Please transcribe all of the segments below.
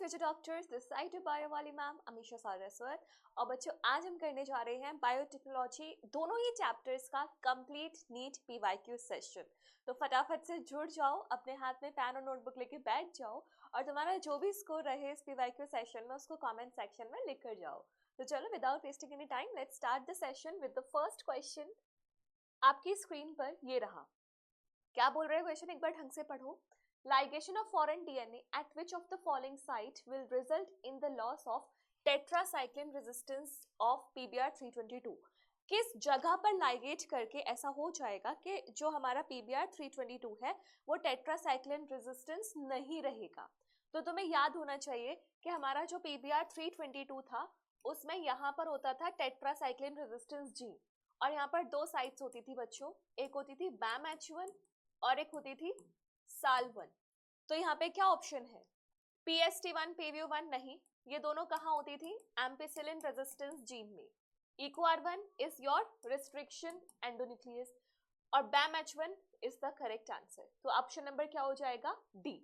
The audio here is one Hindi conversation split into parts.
Future doctors, this side bio वाली मैम अमीशा सारस्वत। और बच्चों आज हम करने जा रहे हैं बायोटेक्नोलॉजी दोनों ही चैप्टर्स का कंप्लीट नीट पीवाईक्यू सेशन। तो फटाफट से जुड़ जाओ, अपने हाथ में पेन और नोटबुक लेके बैठ जाओ और तुम्हारा जो भी स्कोर रहे इस पीवाईक्यू सेशन में उसको कमेंट सेक्शन में लिख कर जाओ। तो चलो without wasting any time let's start the session with the first question. आपकी स्क्रीन पर ये रहा। क्या बोल रहे हैं क्वेश्चन, एक बार ढंग से पढ़ो। Ligation of foreign DNA at which of the following site will result in the loss of tetracycline resistance of PBr322? किस जगह पर लाइगेट करके ऐसा हो जाएगा कि जो हमारा PBr322 है वो टेट्रासाइक्लिन रेजिस्टेंस नहीं रहेगा। तो तुम्हें याद होना चाहिए कि हमारा जो PBr322 था उसमें यहाँ पर होता था टेट्रासाइक्लिन रेजिस्टेंस जीन, और यहाँ पर दो साइट्स होती थी बच्चों, एक होती थी BAMH1 और एक होती थी SAL1। तो यहाँ पे क्या ऑप्शन है? PST1 PVU1 नहीं, ये दोनों कहाँ होती थी? एम्पिसिलिन रेजिस्टेंस जीन में। EcoR1 is your restriction endonuclease और BAMH1 is the correct answer. तो ऑप्शन नंबर क्या हो जाएगा? डी।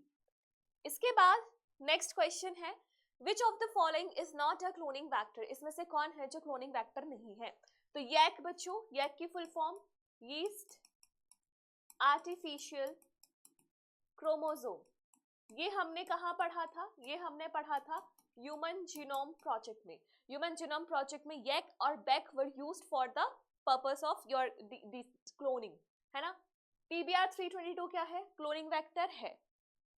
इसके बाद नेक्स्ट क्वेश्चन है विच of the following is not a cloning vector? इसमें से कौन है जो क्लोनिंग वैक्टर नहीं है? तो यैक बच्चों, यैक की full form yeast artificial chromosome. ये हमने कहाँ पढ़ा था? ये हमने पढ़ा था ह्यूमन जीनोम प्रोजेक्ट में। ह्यूमन जीनोम प्रोजेक्ट में यैक और back were used for the purpose of your cloning, है ना। PBr322 क्या है? क्लोनिंग वेक्टर है।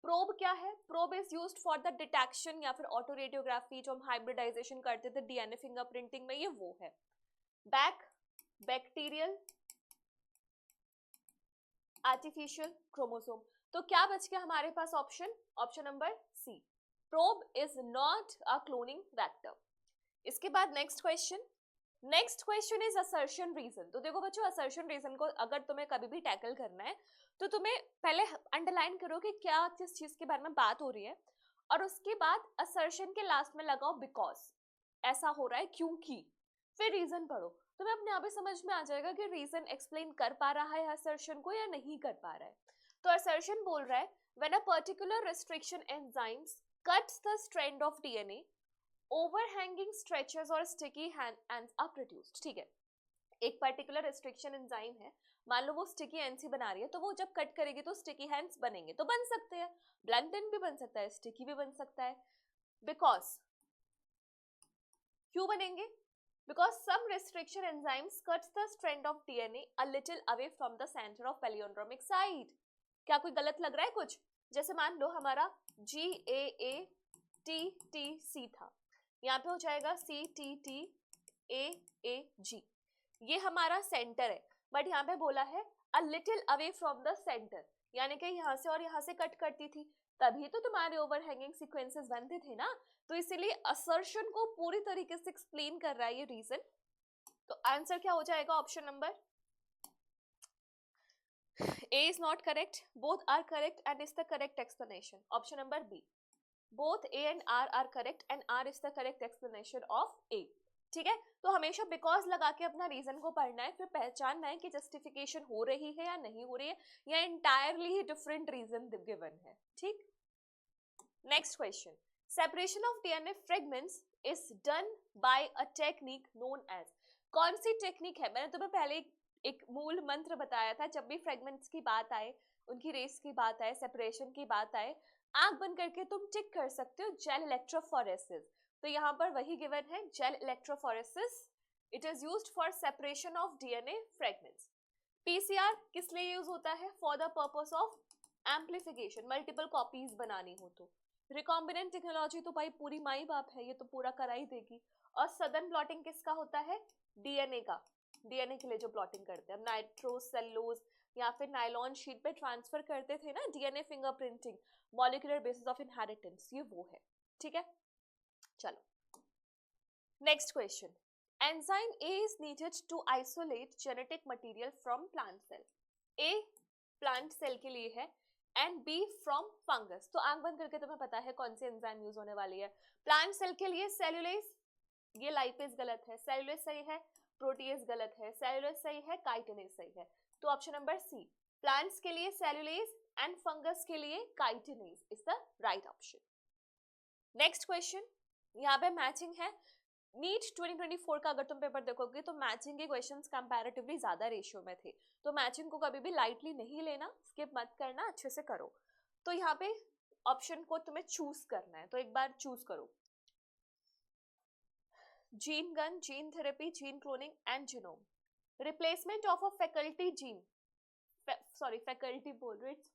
प्रोब क्या है? Probe is used for the detection या फिर ऑटो रेडियोग्राफी, जो हम हाइब्रिडाइजेशन करते थे डीएनए फिंगरप्रिंटिंग में, ये वो है। Back bacterial artificial chromosome. तो क्या बच गया हमारे पास option? Option number C, probe is not a cloning vector. इसके बाद next question is assertion reason. तो देखो बच्चों, असर्शन रीजन को अगर तुम्हें कभी भी टैकल करना है तो तुम्हें पहले अंडरलाइन करो कि क्या किस चीज के बारे में बात हो रही है, और उसके बाद असर्शन के लास्ट में लगाओ बिकॉज, ऐसा हो रहा है क्योंकि, फिर रीजन पढ़ो। तुम्हें अपने आप ही समझ में आ जाएगा कि रीजन एक्सप्लेन कर पा रहा है असर्शन को या नहीं कर पा रहा है। तो असर्शन बोल रहा है when a particular restriction enzymes cuts the strand of DNA, overhanging stretches or sticky ends are produced। ठीक है, एक पर्टिकुलर रिस्ट्रिक्शन एंजाइम है, मान लो वो स्टिकी एंड्स ही बना रही है, तो वो जब कट करेगी तो स्टिकी हैंड्स बनेंगे। तो बन सकते हैं, ब्लंट एंड भी बन सकता है, स्टिकी भी बन सकता है। बिकॉज क्यों बनेंगे? Because some restriction enzymes cuts the strand of DNA a little away from the center of palindromic site। क्या कोई गलत लग रहा है कुछ? जैसे मान लो हमारा GAATTC था, यहाँ पे हो जाएगा CTTAAG। ये हमारा सेंटर है, बट यहाँ पे बोला है a little away from the center, यानी कि यहाँ से और यहाँ से कट करती थी, तभी तो तुम्हारे ओवरहैंगिंग सीक्वेंसेस बनते थे ना। तो इसीलिए असर्शन को पूरी तरीके से एक्सप्लेन कर रहा है ये रीजन। तो आंसर क्या हो जाएगा? Option number A is not correct, both are correct and is the correct explanation. Option number B, both A and R are correct and R is the correct explanation of A। ठीक है, तो हमेशा बिकॉज लगा के अपना रीजन को पढ़ना है, फिर पहचानना है कि जस्टिफिकेशन हो रही है या नहीं हो रही है, या इंटायरली ही डिफरेंट रीजन गिवन है। ठीक, next question, separation of DNA fragments is done by a technique known as. कौन सी टेक्निक है? मैंने तुम्हें पहले एक मूल मंत्र बताया था, जब भी फ्रेगमेंट्स की बात आए, उनकी रेस की बात आए, सेपरेशन की बात आए, आंख बंद करके तुम टिक कर सकते हो जेल इलेक्ट्रोफोरेसिस। तो यहाँ पर वही गिवन है, gel electrophoresis. It is used for separation of DNA fragments. PCR किस लिए यूज होता है? For the purpose of amplification, multiple copies बनानी हो तो। रिकॉम्बिनेंट टेक्नोलॉजी तो भाई पूरी माई बाप है, ये तो पूरा करा ही देगी। और सदन प्लॉटिंग किसका होता है? डीएनए का। डीएनए के लिए जो प्लॉटिंग करते हैं, नाइट्रोसेलुलोज या फिर नायलॉन शीट पे ट्रांसफर करते थे ना DNA fingerprinting, molecular basis of inheritance, ये वो है। ठीक है, चलो next question, enzyme A is needed to isolate genetic material from plant cell। A plant cell के लिए है एंड B फ्रॉम फंगस। तो आंख बंद करके तुम्हें पता है कौन सी एंजाइम यूज होने वाली है। प्लांट सेल के लिए सेल्यूलेज, ये लाइपेज गलत है, सेल्यूलेज सही है, प्रोटीएज गलत है, सेल्यूलेज सही है, काइटिनेज सही है। तो ऑप्शन नंबर सी, प्लांट्स के लिए सेल्यूलेज एंड फंगस के लिए chitinase is the right option. Next question, यहाँ पे मैचिंग है। नीट 2024 का अगर तुम पेपर देखोगे तो मैचिंग के क्वेश्चंस कंपैरेटिवली ज्यादा रेशियो में थे, तो मैचिंग को कभी भी लाइटली नहीं लेना, स्किप मत करना, अच्छे से करो। तो यहाँ पे ऑप्शन को तुम्हें चूज करना है, तो एक बार चूज करो। Gene gun, gene therapy, gene cloning and genome. Replacement of a faculty gene, sorry faculty बोल रही, it's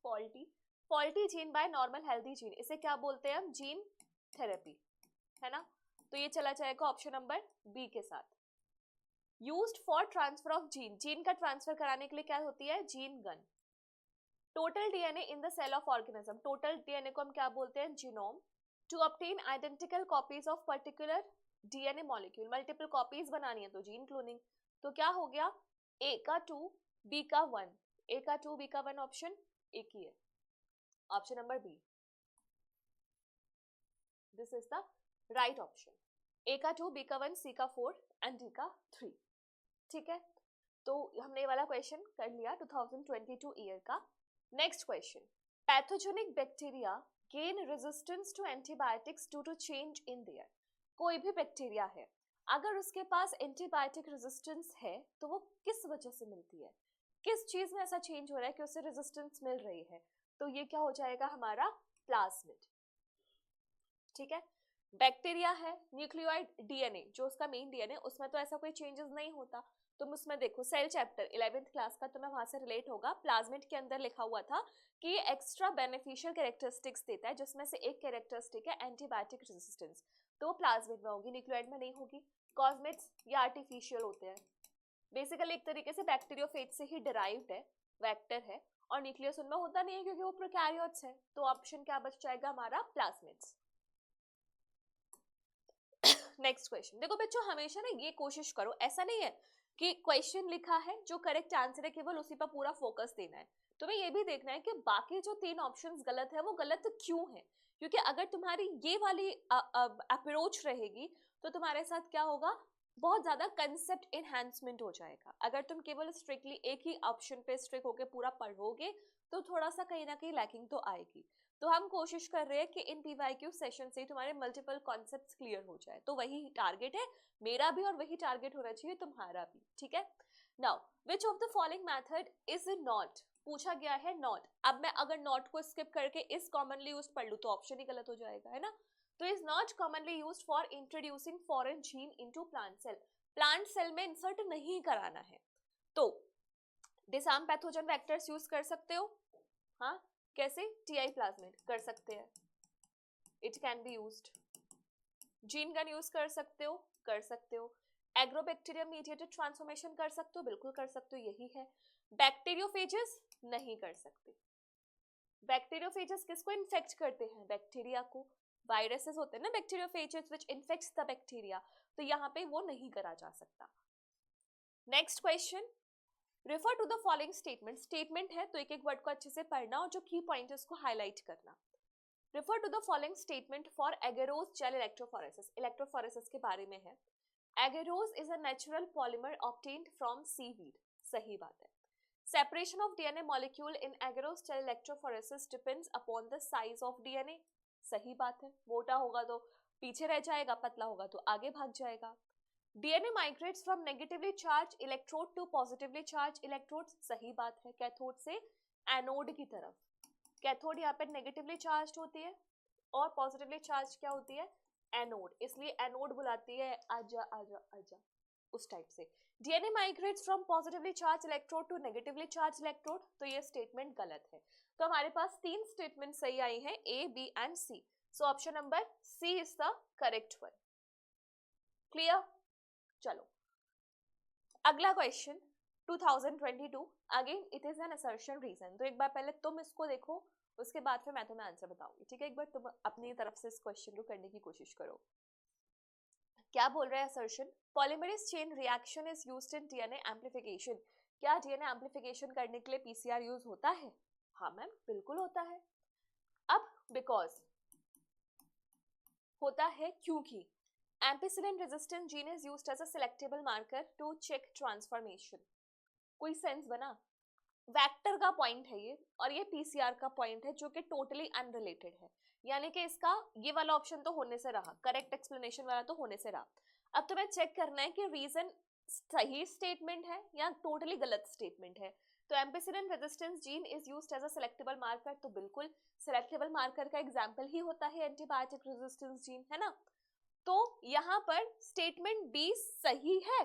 faulty gene by normal healthy gene, इसे क्या बोलते हैं हम? जीन थेरेपी, है ना? तो ये चला जाएगा ऑप्शन नंबर बी के साथ। Used for transfer of gene, gene का ट्रांसफर कराने के लिए क्या होती है? Gene gun. Total DNA in the cell of organism, total DNA को हम क्या बोलते हैं? Genome. To obtain identical copies of particular DNA molecule, multiple copies बनानी है तो जीन क्लोनिंग। तो क्या हो गया? ए का 2, बी का 1, ए का 2, बी का 1, ऑप्शन एक ही है, option number B, this is the right option. A का 2, बी का 1, सी का 4 एंड डी का 3। ठीक है, तो हमने ये वाला क्वेश्चन कर लिया 2022 ईयर का। Next question, pathogenic bacteria gain resistance to antibiotics due to change in their. कोई भी बैक्टीरिया है, अगर उसके पास एंटीबायोटिक रेजिस्टेंस है तो वो किस वजह से मिलती है? किस चीज में ऐसा चेंज हो रहा है कि उसे रेजिस्टेंस मिल रही है? तो ये क्या हो जाएगा हमारा? प्लाज्मिड। ठीक है, बैक्टीरिया है, न्यूक्लियोइड डीएनए जो उसका मेन डीएनए, उसमें तो ऐसा कोई चेंजेस नहीं होता। तुम उसमें देखो सेल चैप्टर 11th क्लास का, तुम्हें वहां से रिलेट होगा। प्लाज्मिड के अंदर लिखा हुआ था कि एक्स्ट्रा बेनिफिशियल कैरेक्टरिस्टिक्स देता है, जिसमें से एक कैरेक्टरिस्टिक है एंटीबायोटिक रेजिस्टेंस, तो प्लाज्मिड में होगी, न्यूक्लियोइड में नहीं होगी। कॉस्मेट्स ये आर्टिफिशियल होते हैं, बेसिकली एक तरीके से बैक्टीरियोफेज से ही डिराइव्ड है, वेक्टर है, और न्यूक्लियस उनमें होता नहीं है क्योंकि वो प्रोकैरियोट्स है। तो ऑप्शन क्या बच जाएगा हमारा? प्लाज्मिड्स। नेक्स्ट क्वेश्चन, देखो बच्चों हमेशा ना ये कोशिश करो, ऐसा नहीं है कि क्वेश्चन लिखा है जो करेक्ट आंसर है केवल उसी पर पूरा फोकस देना है, तुम्हें ये भी देखना है कि बाकी जो 3 ऑप्शंस गलत है वो गलत क्यों है, क्योंकि अगर तुम्हारी ये वाली अप्रोच रहेगी तो तुम्हारे साथ क्या होगा? बहुत ज्यादा कंसेप्ट एनहांसमेंट हो जाएगा। अगर तुम केवल स्ट्रिक्टली एक ही ऑप्शन पे स्ट्रिक होके पूरा पढ़ोगे तो थोड़ा सा कहीं ना कहीं लैकिंग तो आएगी। तो हम कोशिश कर रहे हैं कि इन पीवाईक्यू सेशन से तुम्हारे मल्टीपल कॉन्सेप्ट्स क्लियर हो जाए, तो वही टारगेट है मेरा भी और वही टारगेट होना चाहिए तुम्हारा भी। ठीक है, now which of the following method is not, पूछा गया है नॉट। अब मैं अगर नॉट को स्किप करके इस कॉमनली यूज्ड पढ़ लूं तो ऑप्शन ही गलत हो जाएगा, है ना? तो is not commonly used for introducing foreign gene into plant cell, plant cell में इंसर्ट नहीं कराना है। तो डिसआर्म पैथोजन वेक्टर्स यूज कर सकते हो, हाँ कैसे? टीआई प्लाज्मिड कर सकते हैं, it can be used. Gene gun use कर सकते हो, कर सकते हो। एग्रोबैक्टीरियम मीडिएटेड ट्रांसफॉर्मेशन कर सकते हो, बिल्कुल कर सकते हो, यही है। बैक्टीरियोफेजेस नहीं कर सकते। बैक्टीरियोफेजेस किसको इन्फेक्ट करते हैं? बैक्टीरिया को। वायरसेस होते हैं ना bacteriophages which infects the bacteria, तो यहाँ पे वो नहीं करा जा सकता। Next question, refer to the following statement, statement है तो एक एक वर्ड को अच्छे से पढ़ना और जो की पॉइंट है उसको हाईलाइट करना। Refer to the following statement for agarose gel electrophoresis, electrophoresis के बारे में है। Agarose is a natural polymer obtained from seaweed, सही बात है। Separation of DNA molecule in agarose gel electrophoresis depends upon the size of DNA, सही बात है। मोटा होगा तो पीछे रह जाएगा, पतला होगा तो आगे भाग जाएगा। DNA migrates from negatively charge electrode to positively charge electrode, सही बात है। कैथोड से एनोड की तरफ, कैथोड यहाँ पे नेगेटिवली चार्ज होती है और पॉजिटिवली चार्ज क्या होती है? एनोड, इसलिए एनोड बुलाती है आजा आजा आजा, उस टाइप से। DNA migrates from positively charge electrode to negatively charge electrode, तो ये स्टेटमेंट गलत है। तो हमारे पास 3 स्टेटमेंट सही आई हैं, A, B and C. So option number C is the correct one. Clear? चलो अगला question 2022, again it is an assertion reason. तो एक बार पहले तुम इसको देखो, उसके बाद फिर मैं तुम्हें आंसर बताऊंगी, ठीक है? एक बार तुम अपनी तरफ से इस क्वेश्चन को करने की कोशिश करो। क्या बोल रहा है assertion? Polymerase chain reaction is used in DNA amplification, क्या डीएनए एम्प्लीफिकेशन करने के लिए पीसीआर यूज होता है? हाँ मैम बिल्कुल होता है। अब बिकॉज होता है क्योंकि ampicillin resistant gene is used as a selectable marker to check transformation, कोई सेंस बना? वेक्टर का पॉइंट है ये और ये पीसीआर का पॉइंट है जो कि टोटली अनरिलेटेड है। यानी कि इसका ये वाला ऑप्शन तो होने से रहा, करेक्ट एक्सप्लेनेशन वाला तो होने से रहा। अब तुम्हें चेक करना है कि रीजन सही स्टेटमेंट है या टोटली गलत स्टेटमेंट है। तो ampicillin resistance gene is used as a selectable marker, तो बिल्कुल सिलेक्टेबल मार्कर का एग्जांपल ही होता है एंटीबायोटिक रेजिस्टेंस जीन, है ना। तो यहाँ पर स्टेटमेंट बी सही है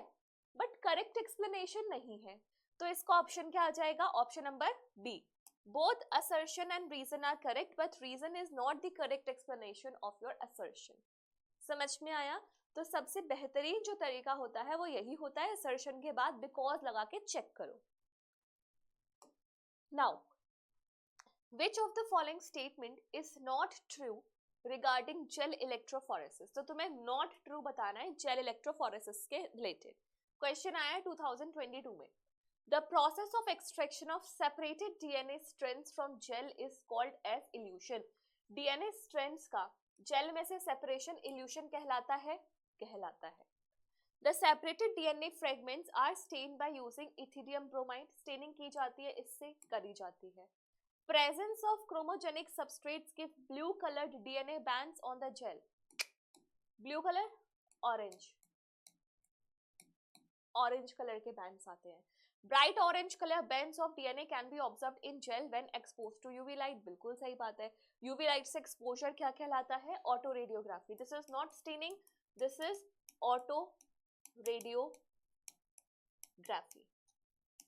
बट करेक्ट एक्सप्लेनेशन नहीं है, तो इसका ऑप्शन क्या आ जाएगा, option number B. Both assertion and reason are correct but reason is not the correct explanation of your assertion. समझ में आया। तो सबसे बेहतरीन जो तरीका होता है वो यही होता है, असर्शन के बाद बिकॉज लगा के चेक करो। Now which of the following statement is not true regarding gel electrophoresis, तो तुम्हें not true बताना है gel electrophoresis के related। क्वेश्चन आया 2022 में, the process of extraction of separated DNA strands from gel is called as elution। DNA strands का gel में से separation elution कहलाता है। The separated DNA fragments are stained by using ethidium bromide, staining की जाती है, इससे करी जाती है। Presence of chromogenic substrates give blue colored DNA bands on the gel। Blue color, orange color के bands आते हैं। Bright orange color bands of DNA can be observed in gel when exposed to UV light। बिल्कुल सही बात है। UV light से exposure क्या कहलाता है, auto radiography. This is not staining, this is auto radiography,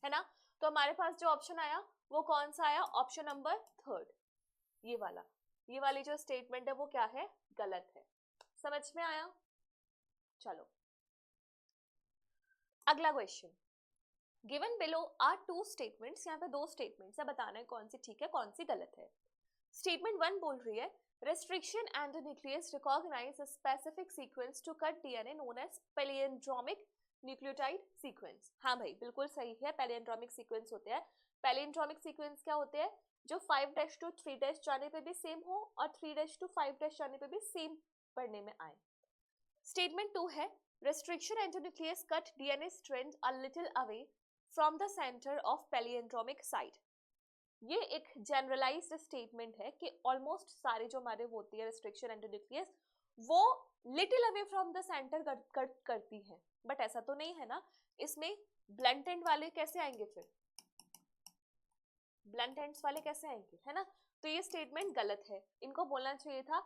है ना। तो हमारे पास जो ऑप्शन आया वो कौन सा आया, ऑप्शन नंबर थर्ड, ये वाली जो स्टेटमेंट है वो क्या है, गलत है। समझ में आया। चलो अगला question, given below are two statements, यहाँ पे दो स्टेटमेंट्स है, बताना है कौन सी ठीक है कौन सी गलत है। स्टेटमेंट 1 बोल रही है restriction endonuclease recognize a specific sequence to cut DNA known as palindromic nucleotide sequence। हाँ भाई बिल्कुल सही है, palindromic sequence होते हैं। palindromic sequence क्या होते हैं, जो 5' to 3' जाने पे भी सेम हो और 3' to 5' जाने पे भी सेम पढ़ने में आए। स्टेटमेंट 2 है restriction endonuclease cut DNA strands a little away from the center of palindromic site। ये एक जनरलाइज्ड स्टेटमेंट है कि ऑलमोस्ट सारे जो हमारे होती है रिस्ट्रिक्शन एंडोन्यूक्लियस वो little away from the centre करती है, बट ऐसा तो नहीं है ना। इसमें ब्लंट एंड वाले कैसे आएंगे, फिर ब्लंट एंड्स वाले कैसे आएंगे, है ना। तो ये स्टेटमेंट गलत है, इनको बोलना चाहिए था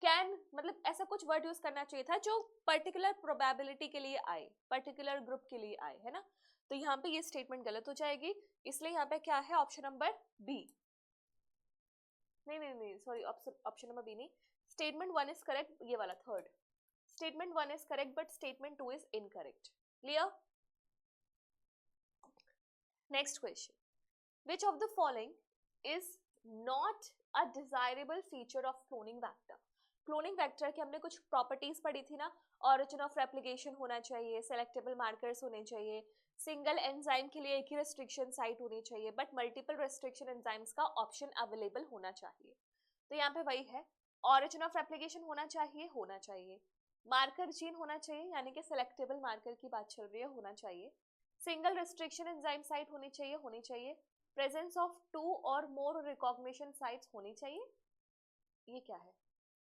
कैन, मतलब ऐसा कुछ वर्ड यूज करना चाहिए था जो पर्टिकुलर प्रोबेबिलिटी के लिए आए, पर्टिकुलर ग्रुप के लिए आए, है ना। तो यहाँ पे ये स्टेटमेंट गलत हो जाएगी, इसलिए यहाँ पे क्या है, ऑप्शन नंबर बी। नहीं सॉरी, ऑप्शन नंबर बी नहीं, स्टेटमेंट 1 इज करेक्ट, ये वाला third, statement 1 is correct but statement 2 is incorrect. Clear. Next question, which of the following is not a desirable feature of cloning vector। Cloning vector की हमने कुछ प्रॉपर्टीज पढ़ी थी ना, ऑरिजिन ऑफ रेप्लिकेशन होना चाहिए, सेलेक्टेबल मार्कर्स होने चाहिए, सिंगल एंजाइम के लिए एक ही रेस्ट्रिक्शन साइट होनी चाहिए, बट मल्टीपल रेस्ट्रिक्शन एंजाइम्स का ऑप्शन अवेलेबल होना चाहिए। तो यहाँ पे वही है, ऑरिजिन ऑफ रेप्लिकेशन होना चाहिए, मार्कर जीन होना चाहिए, यानी कि सेलेक्टेबल मार्कर की बात चल रही है, होना चाहिए, सिंगल रेस्ट्रिक्शन एंजाइम साइट होनी चाहिए, प्रेजेंस ऑफ 2 और मोर रिकॉग्निशन साइट्स होनी चाहिए। ये क्या है,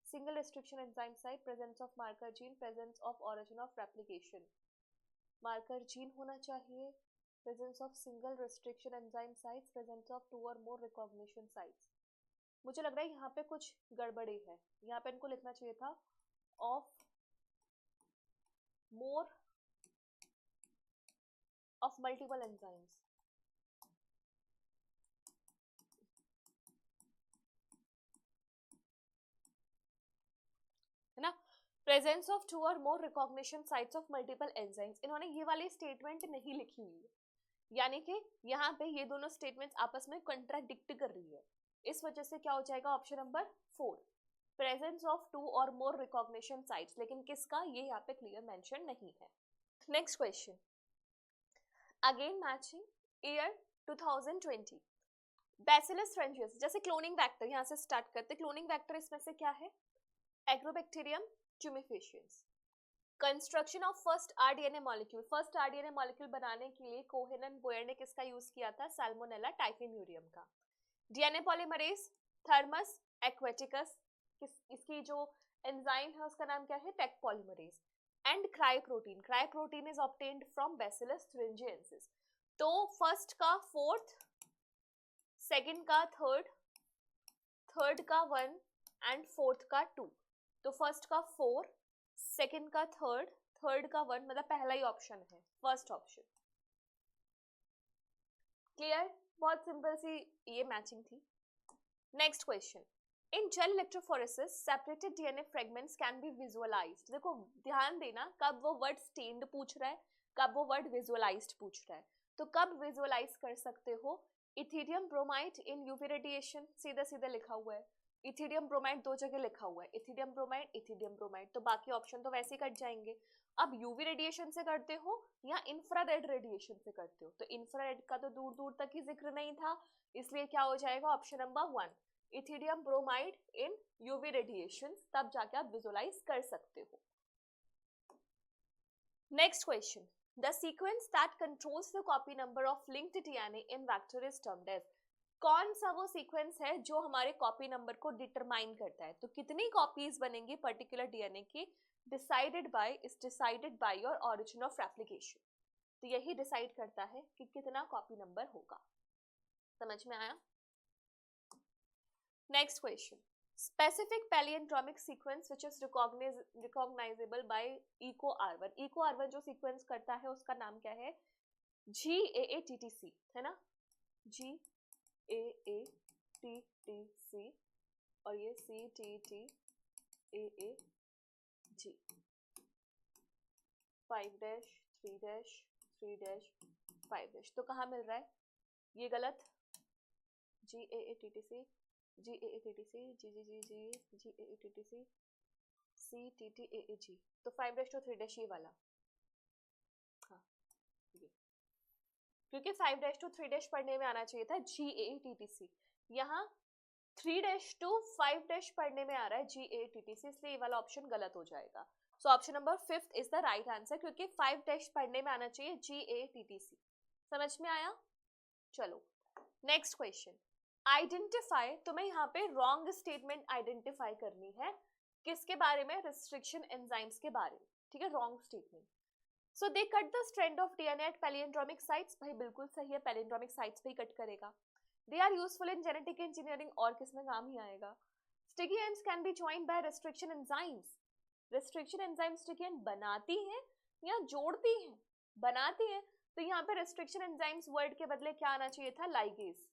single restriction enzyme site, presence of marker gene, presence of origin of replication, marker gene होना चाहिए, presence of single restriction enzyme sites, presence of 2 और मोर रिकॉग्निशन साइट्स। मुझे लग रहा है यहाँ पे कुछ गड़बड़ी है, यहाँ पे इनको लिखना चाहिए था of more of multiple enzymes. है ना, प्रेजेंस ऑफ 2 और more recognition sites of multiple enzymes, इन्होंने ये वाली स्टेटमेंट नहीं लिखी हुई है, यानी कि यहाँ पे ये दोनों स्टेटमेंट्स आपस में कंट्राडिक्ट कर रही है, इस वजह से क्या हो जाएगा, ऑप्शन नंबर 4, प्रेजेंस ऑफ 2 और मोर रिकॉग्निशन साइट्स, लेकिन किसका ये यहाँ पे क्लियर मेंशन नहीं है। Next question, again matching year 2020, Bacillus फ्रेंचियस, जैसे क्लोनिंग वेक्टर यहाँ से स्टार्ट करते, क्लोनिंग वेक्टर इसमें से क्या है, agrobacterium tumefaciens. Construction of first rDNA molecule, first rDNA molecule बनाने के लिए कोहेन एंड बोयर ने किसका यूज किया था, सैल्मोनेला टाइफिम्यूरियम का। डीएनए पॉलीमरेज, थर्मस एक्वेटिकस, इसकी जो एंजाइम है उसका नाम क्या है, Taq polymerase. And cryoprotein is obtained from Bacillus thuringiensis। तो फर्स्ट का फोर्थ, सेकंड का थर्ड, थर्ड का 1 एंड फोर्थ का 2। तो फर्स्ट का 4, सेकंड का थर्ड, थर्ड का 1, मतलब पहला ही ऑप्शन है, फर्स्ट ऑप्शन। क्लियर? बहुत सिंपल सी ये मैचिंग थी। Next question, in gel electrophoresis separated DNA fragments can be visualised. देखो ध्यान देना, कब वो वर्ड स्टेन्ड पूछ रहा है, कब वो वर्ड विजुअलाइज्ड पूछ रहा है। तो कब विजुअलाइज कर सकते हो, Ethereum bromide in UV radiation, सीधा सीधा लिखा हुआ है। इथीरियम ब्रोमाइड दो जगह लिखा हुआ है, इथीरियम ब्रोमाइड, तो बाकी ऑप्शन तो वैसे ही कट जाएंगे। अब यूवी रेडिएशन से करते हो या इंफ्रारेड रेडिएशन से करते हो, तो इंफ्रारेड का तो दूर दूर तक ही जिक्र नहीं था, इसलिए क्या हो जाएगा option number 1, ethidium bromide in UV radiation, तब जाके आप विजुअलाइज कर सकते हो। Next question, the sequence that controls the copy number of linked DNA in vector is termed as. कौन सा वो सीक्वेंस है जो हमारे कॉपी नंबर को डिटरमाइन करता है, तो कितनी कॉपीज बनेंगी पर्टिकुलर डीएनए की, decided by your origin of replication. तो यही डिसाइड करता है कि कितना कॉपी नंबर होगा। समझ में आया? Next question, specific palindromic sequence which is recognizable by EcoR1। EcoR1 जो सीक्वेंस करता है उसका नाम क्या है, GAATTC, है ना, GAATTC, और ये CTTAAG 5-3-3-5। तो कहाँ मिल रहा है, ये गलत, GAATTC, CTTAAG, तो 5-3 ये वाला, हाँ ये, क्योंकि 5-3 पढ़ने में आना चाहिए था GAATTC, यहाँ 3-5 पढ़ने में आ रहा है GAATTC, इसलिए ये वाला ऑप्शन गलत हो जाएगा। सो option number 5 is the right answer, क्योंकि 5- पढ़ने में आना चाहिए GAATTC। समझ में आया? चलो नेक्स्ट क्वेश्चन, आइडेंटिफाई, तुम्हें यहाँ पे रॉन्ग स्टेटमेंट आइडेंटिफाई करनी है, किसके बारे में, रिस्ट्रिक्शन एंजाइम्स के बारे में, ठीक है, wrong statement. So they cut the strand of DNA at palindromic sites, भाई बिल्कुल सही है, पैलिंड्रोमिक साइट्स पे ही कट करेगा। They are useful in genetic engineering, और किसमें काम ही आएगा। Sticky ends can be joined by restriction enzymes, restriction enzyme sticky end बनाती हैं या जोड़ती हैं, बनाती हैं, तो यहाँ पे रिस्ट्रिक्शन एंजाइम्स वर्ड के बदले क्या आना चाहिए था, लाइगेज,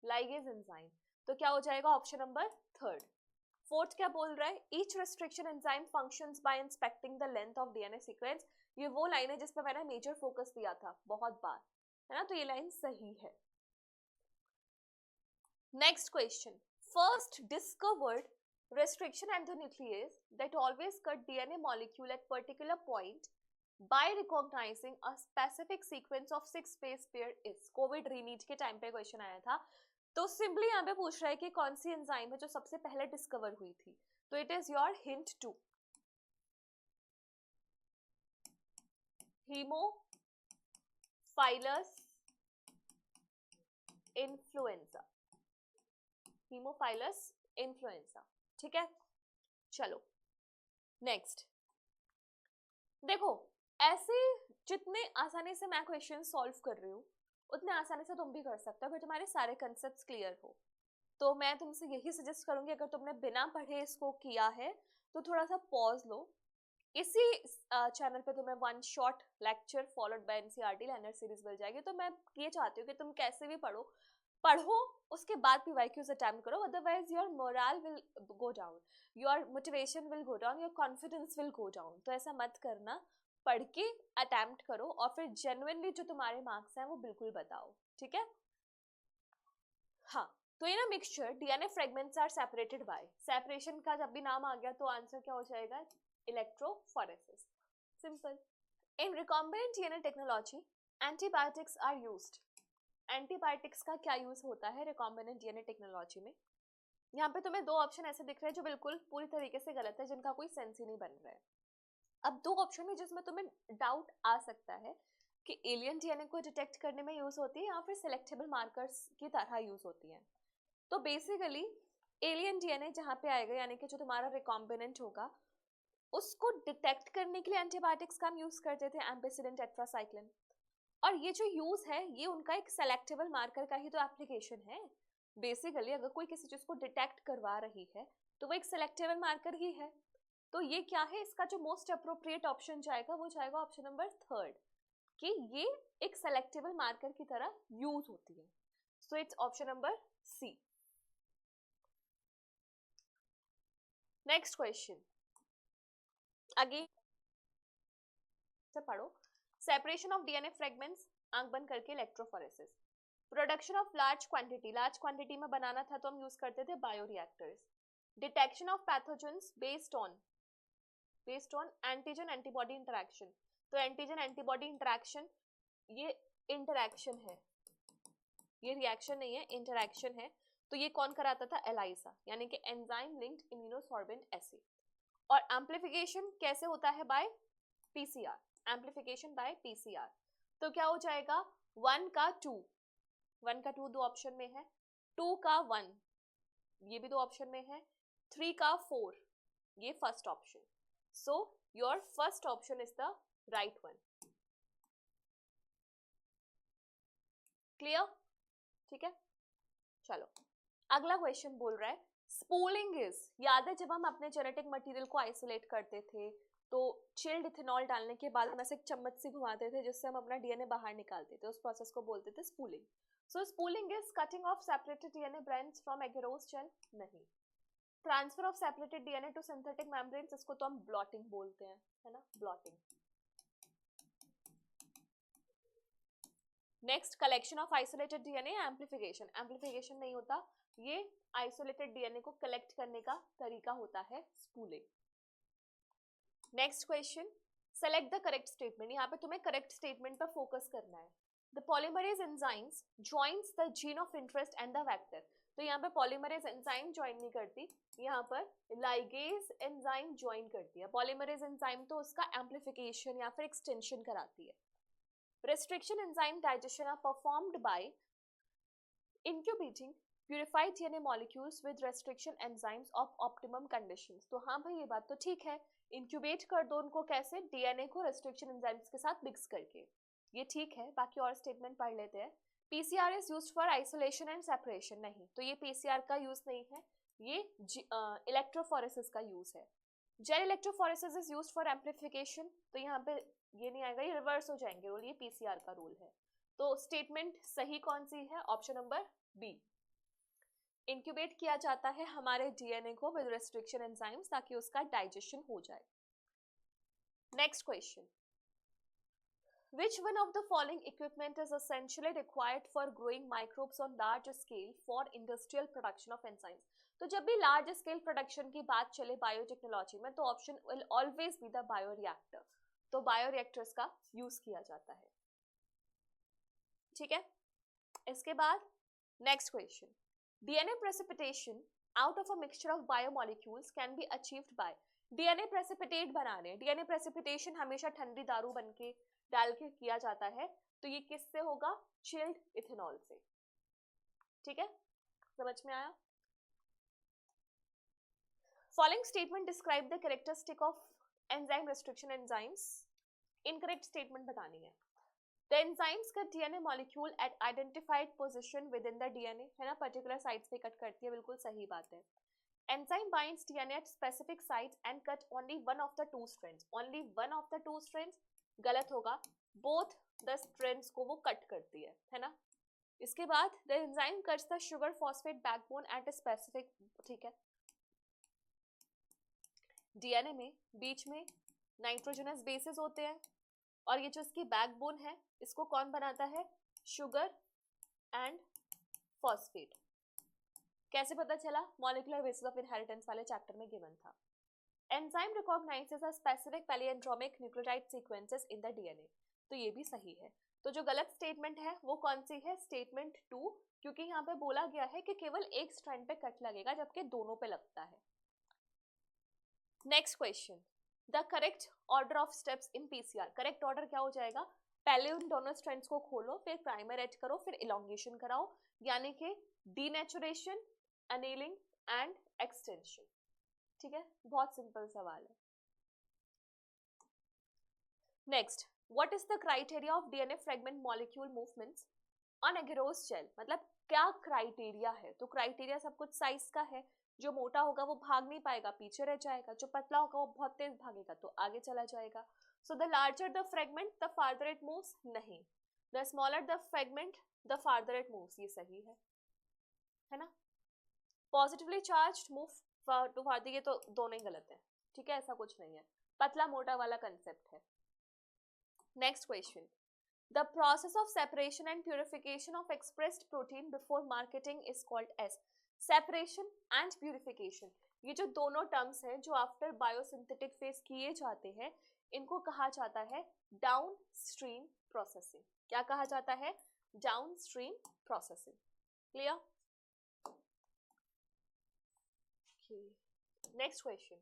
लाइगेज एंजाइम। तो क्या हो जाएगा ऑप्शन नंबर 3। फोर्थ क्या बोल रहा है, each restriction enzyme functions by inspecting the length of DNA sequence. ये वो लाइन है जिस पर मैंने मेजर फोकस दिया था बहुत बार, है ना, तो ये लाइन सही है। Next question, first discovered restriction endonuclease that always cut DNA molecule at particular point by recognizing a specific sequence of 6 base pair is। Covid रीनीट के टाइम पे क्वेश्चन आया था, तो सिंपली यहाँ पे पूछ रहा है कि कौन सी एंजाइम है जो सबसे पहले डिस्कवर हुई थी, तो it is your hint 2, Haemophilus influenzae, Haemophilus influenzae, ठीक है। चलो नेक्स्ट देखो, ऐसे जितने आसानी से मैं क्वेश्चन सॉल्व कर रही हूँ उतने आसानी से तुम भी कर सकते हो अगर तुम्हारे सारे कंसेप्ट्स क्लियर हो। तो मैं तुमसे यही सजेस्ट करूंगी, अगर तुमने बिना पढ़े इसको किया है तो थोड़ा सा पॉज लो। इसी चैनल पे तुम्हें 1 short lecture followed by NCERT learner series मिल जाएगी। तो मैं ये चाहती हूँ कि तुम कैसे भी पढ़ो उसके बाद पीवाईक्यूज अटेम्प्ट करो, otherwise your moral will go down, your motivation will go down, your confidence will go down. तो ऐसा मत करना, पढ़ के अटेम्प्ट करो और फिर जेन्युइनली जो तुम्हारे मार्क्स हैं वो बिल्कुल बताओ, ठीक है। हाँ, तो ये ना mixture DNA fragments are separated by, separation का जब भी नाम आ गया तो आंसर क्या हो जाएगा, electrophoresis, simple. In recombinant DNA technology antibiotics are used. Antibiotics का क्या यूज होता है रिकॉम्बिनेंट डीएनए टेक्नोलॉजी में। यहाँ पे तुम्हें 2 ऑप्शन ऐसे दिख रहे हैं जो बिल्कुल पूरी तरीके से गलत है, जिनका कोई सेंस ही नहीं बन रहा है। अब 2 ऑप्शन है जिसमें तुम्हें डाउट आ सकता है कि एलियन डीएनए को डिटेक्ट करने में यूज होती है या फिर सिलेक्टेबल मार्कर्स की तरह यूज होती है। तो बेसिकली एलियन डीएनए जहाँ पे आएगा, यानी कि जो तुम्हारा रिकॉम्बिनेंट होगा, उसको डिटेक्ट करने के लिए एंटीबायोटिक्स का हम यूज करते थे, एम्पिसिलिन, टेट्रासाइक्लिन। और ये जो यूज है ये उनका एक सेलेक्टेबल मार्कर का ही तो एप्लीकेशन है। बेसिकली अगर कोई किसी चीज को डिटेक्ट करवा रही है तो वो एक सेलेक्टेबल मार्कर ही है। तो ये क्या है, इसका जो मोस्ट अप्रोप्रिएट ऑप्शन जाएगा वो जाएगा ऑप्शन नंबर 3, कि ये एक सेलेक्टेबल मार्कर की तरह यूज होती है। So it's option number C. Next question again से पढ़ो। सेपरेशन ऑफ डीएनए फ्रेगमेंट्स, आंख बंद करके, electrophoresis. Production of large quantity में बनाना था तो हम यूज करते थे bioreactors. Detection of pathogens based on antigen antibody interaction. तो एंटीजन एंटीबॉडी इंटरेक्शन ये इंटरेक्शन है, ये रिएक्शन नहीं है, इंटरेक्शन है। तो ये कौन कराता था, एलाइजा, यानी कि एंजाइम लिंक्ड इम्यूनोसॉर्बेंट एसिड। और एम्प्लीफिकेशन कैसे होता है, by PCR, amplification by PCR. तो क्या हो जाएगा, 1 का 2 दो ऑप्शन में है, 2 का 1 ये भी दो ऑप्शन में है, 3 का 4 ये first option. So your first option is the right one. Clear, ठीक है। चलो अगला क्वेश्चन बोल रहा है स्पूलिंग इज, याद है जब हम अपने जेनेटिक मटेरियल को आइसोलेट करते थे तो चिल्ड इथेनॉल डालने के बाद हम ऐसे एक चम्मच से घुमाते थे जिससे हम अपना डीएनए बाहर निकालते थे, उस प्रोसेस को बोलते थे spooling. So spooling is cutting of separated DNA branch from agarose gel, नहीं। Transfer of separated DNA to synthetic membranes, इसको तो हम ब्लॉटिंग बोलते हैं, है ना, blotting. Next collection of isolated DNA, amplification, amplification नहीं होता, ये आइसोलेटेड डीएनए को कलेक्ट करने का तरीका होता है spooling. Next question, select the correct statement. यहाँ पे तुम्हें करेक्ट स्टेटमेंट पर फोकस करना है। The polymerase enzymes joins the gene of interest and the vector. तो यहाँ पे पॉलीमरेज एंजाइम ज्वाइन नहीं करती, यहाँ पर लाइगेज एंजाइम ज्वाइन करती है। पॉलीमरेज एंजाइम तो उसका एम्प्लीफिकेशन या फिर एक्सटेंशन कराती है। Restriction enzyme digestion are performed by incubating purified DNA molecules with restriction enzymes of optimum conditions। तो हाँ भाई ये बात तो ठीक है, इंक्यूबेट कर दो उनको, कैसे, डीएनए को रेस्ट्रिक्शन एंजाइम्स के साथ मिक्स करके, ये ठीक है। बाकी और स्टेटमेंट पढ़ लेते हैं। PCR is used for isolation and separation, नहीं, तो ये पीसीआर का यूज नहीं है, ये इलेक्ट्रोफोरेसिस का यूज है। Gel electrophoresis is used for amplification, तो यहाँ पे ये नहीं आएगा, ये रिवर्स हो जाएंगे रूल, ये पीसीआर का रूल है। तो स्टेटमेंट सही कौन सी है, ऑप्शन नंबर बी। इंक्यूबेट किया जाता है हमारे डीएनए को विद रेस्ट्रिक्शन एंजाइम्स ताकि उसका डाइजेशन हो जाए। Next question, which one of the following equipment is essentially required for growing microbes on large scale for industrial production of enzymes। तो जब भी लार्ज स्केल प्रोडक्शन की बात चले बायोटेक्नोलॉजी में तो option will always be the bioreactor. तो बायोरिएक्टर्स का यूज किया जाता है, ठीक है। इसके बाद next question, DNA precipitation out of a mixture of biomolecules can be achieved by. DNA precipitate बनाने, डीएनए प्रेसिपिटेशन हमेशा ठंडी दारू बनके डाल के किया जाता है, तो ये किससे होगा, चिल्ड इथेनॉल से, ठीक है, समझ में आया। Following statement describe the characteristic of enzyme restriction enzymes. Incorrect statement बतानी है। The enzymes cut DNA molecule at identified position within the DNA, है ना, पर्टिकुलर साइट्स पे कट करती है, बिल्कुल सही बात है। Enzyme binds DNA at specific sites and cut only one of the two strands, only one of the two strands, गलत होगा, both the strands को वो कट करती है ना। इसके बाद the enzyme cuts the sugar phosphate backbone at a specific, ठीक है। डीएनए में बीच में नाइट्रोजनस बेसेस होते हैं और ये जो इसकी बैकबोन है इसको कौन बनाता है, शुगर एंड फॉस्फेट। कैसे पता चला, मॉलिक्यूलर बेसिस ऑफ इनहेरिटेंस वाले चैप्टर में गिवन था। Enzyme recognises a specific palindromic nucleotide sequences in the DNA, तो ये भी सही है। तो जो गलत स्टेटमेंट है वो कौन सी है, स्टेटमेंट 2, क्योंकि यहाँ पे बोला गया है कि केवल एक स्ट्रैंड पे कट लगेगा जबकि दोनों पे लगता है। Next question, the correct order of steps in PCR. Correct order क्या हो जाएगा, पहले उन दोनों स्ट्रैंड्स को खोलो, फिर प्राइमर एड करो, फिर इलोंगेशन कराओ, यानी कि डीनेचुरेशन, अनेलिंग, एंड एक्सटेंशन। ठीक है, बहुत सिंपल सवाल है। Next, what is the criteria of DNA fragment molecule movements on agarose gel? मतलब क्या क्राइटेरिया है? तो क्राइटेरिया सब कुछ साइज का है। जो मोटा होगा वो भाग नहीं पाएगा, पीछे रह जाएगा। जो पतला होगा वो बहुत तेज भागेगा तो आगे चला जाएगा। So the larger the fragment the farther it moves, नहीं। The smaller the fragment the farther it moves, ये सही है ना। Positively charged move to farther, ये तो दोनों ही गलत है। ठीक है, ऐसा कुछ नहीं है, पतला मोटा वाला कंसेप्ट है। Next question, the process of separation and purification of expressed protein before marketing is called as separation and purification। ये जो दोनों टर्म्स हैं जो आफ्टर बायोसिंथेटिक फेज किए जाते हैं, इनको कहा जाता है डाउनस्ट्रीम प्रोसेसिंग। क्या कहा जाता है? Downstream processing. Clear? Next question,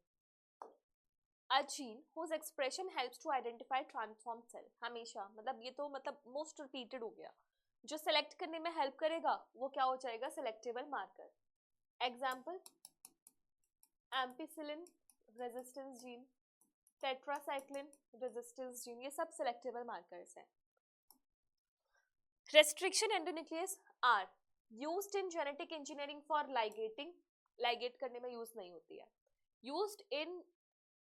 A gene whose expression helps to identify transformed cell। हमेशा, मतलब ये तो मतलब मोस्ट रिपीटेड हो गया। जो सेलेक्ट करने में हेल्प करेगा वो क्या हो जाएगा? Selectable marker. Example, ampicillin resistance gene, tetracycline resistance gene, ये सब सिलेक्टेबल मार्कर्स हैं। Restriction endonuclease are used in genetic engineering for ligating, ligate करने में यूज नहीं होती है। Used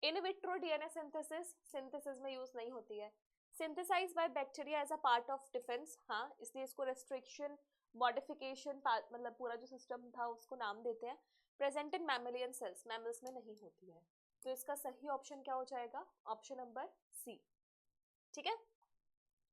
in vitro DNA synthesis, synthesis में यूज नहीं होती है। Synthesise by bacteria as a part of defence, हाँ, इसलिए इसको रेस्ट्रिक्शन मॉडिफिकेशन मतलब पूरा जो सिस्टम था उसको नाम देते हैं। Present in mammalian cells, mammals में नहीं होती है। तो इसका सही ऑप्शन क्या हो जाएगा? Option number C. ठीक है,